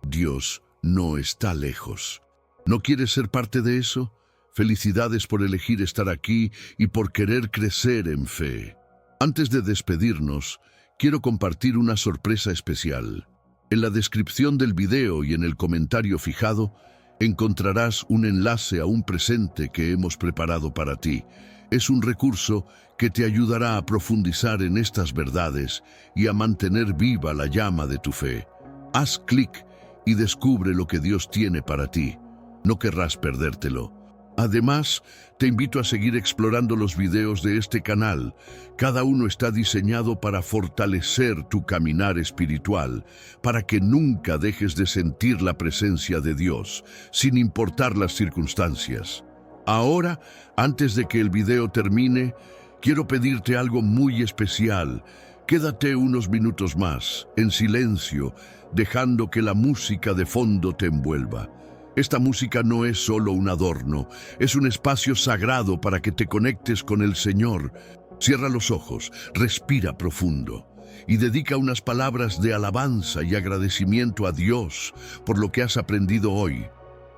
Dios no está lejos. ¿No quieres ser parte de eso? Felicidades por elegir estar aquí y por querer crecer en fe. Antes de despedirnos, quiero compartir una sorpresa especial. En la descripción del video y en el comentario fijado, encontrarás un enlace a un presente que hemos preparado para ti. Es un recurso que te ayudará a profundizar en estas verdades y a mantener viva la llama de tu fe. Haz clic y descubre lo que Dios tiene para ti. No querrás perdértelo. Además, te invito a seguir explorando los videos de este canal. Cada uno está diseñado para fortalecer tu caminar espiritual, para que nunca dejes de sentir la presencia de Dios, sin importar las circunstancias. Ahora, antes de que el video termine, quiero pedirte algo muy especial. Quédate unos minutos más, en silencio, dejando que la música de fondo te envuelva. Esta música no es solo un adorno, es un espacio sagrado para que te conectes con el Señor. Cierra los ojos, respira profundo y dedica unas palabras de alabanza y agradecimiento a Dios por lo que has aprendido hoy.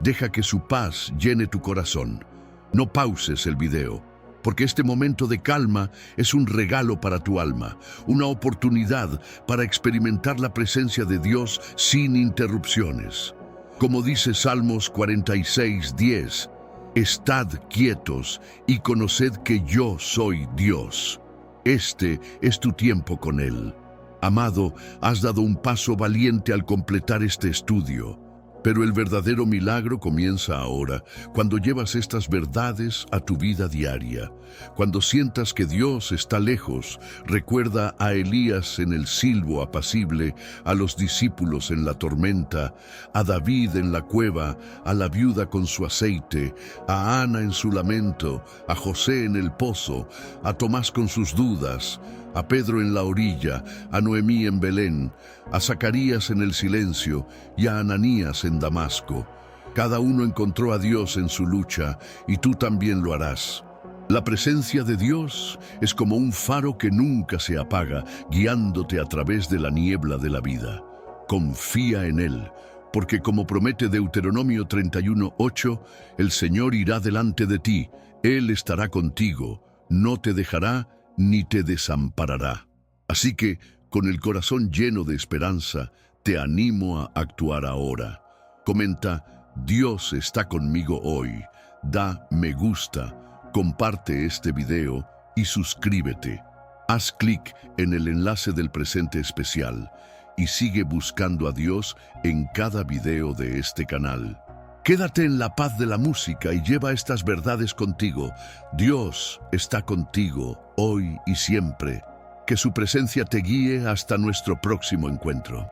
Deja que su paz llene tu corazón. No pauses el video, porque este momento de calma es un regalo para tu alma, una oportunidad para experimentar la presencia de Dios sin interrupciones. Como dice Salmos 46:10, estad quietos y conoced que yo soy Dios. Este es tu tiempo con Él. Amado, has dado un paso valiente al completar este estudio. Pero el verdadero milagro comienza ahora, cuando llevas estas verdades a tu vida diaria. Cuando sientas que Dios está lejos, recuerda a Elías en el silbo apacible, a los discípulos en la tormenta, a David en la cueva, a la viuda con su aceite, a Ana en su lamento, a José en el pozo, a Tomás con sus dudas, a Pedro en la orilla, a Noemí en Belén, a Zacarías en el silencio y a Ananías en Damasco. Cada uno encontró a Dios en su lucha y tú también lo harás. La presencia de Dios es como un faro que nunca se apaga, guiándote a través de la niebla de la vida. Confía en Él, porque como promete Deuteronomio 31:8, el Señor irá delante de ti, Él estará contigo, no te dejará ni te desamparará. Así que, con el corazón lleno de esperanza, te animo a actuar ahora. Comenta, Dios está conmigo hoy. Da me gusta, comparte este video y suscríbete. Haz clic en el enlace del presente especial y sigue buscando a Dios en cada video de este canal. Quédate en la paz de la música y lleva estas verdades contigo. Dios está contigo hoy y siempre. Que su presencia te guíe hasta nuestro próximo encuentro.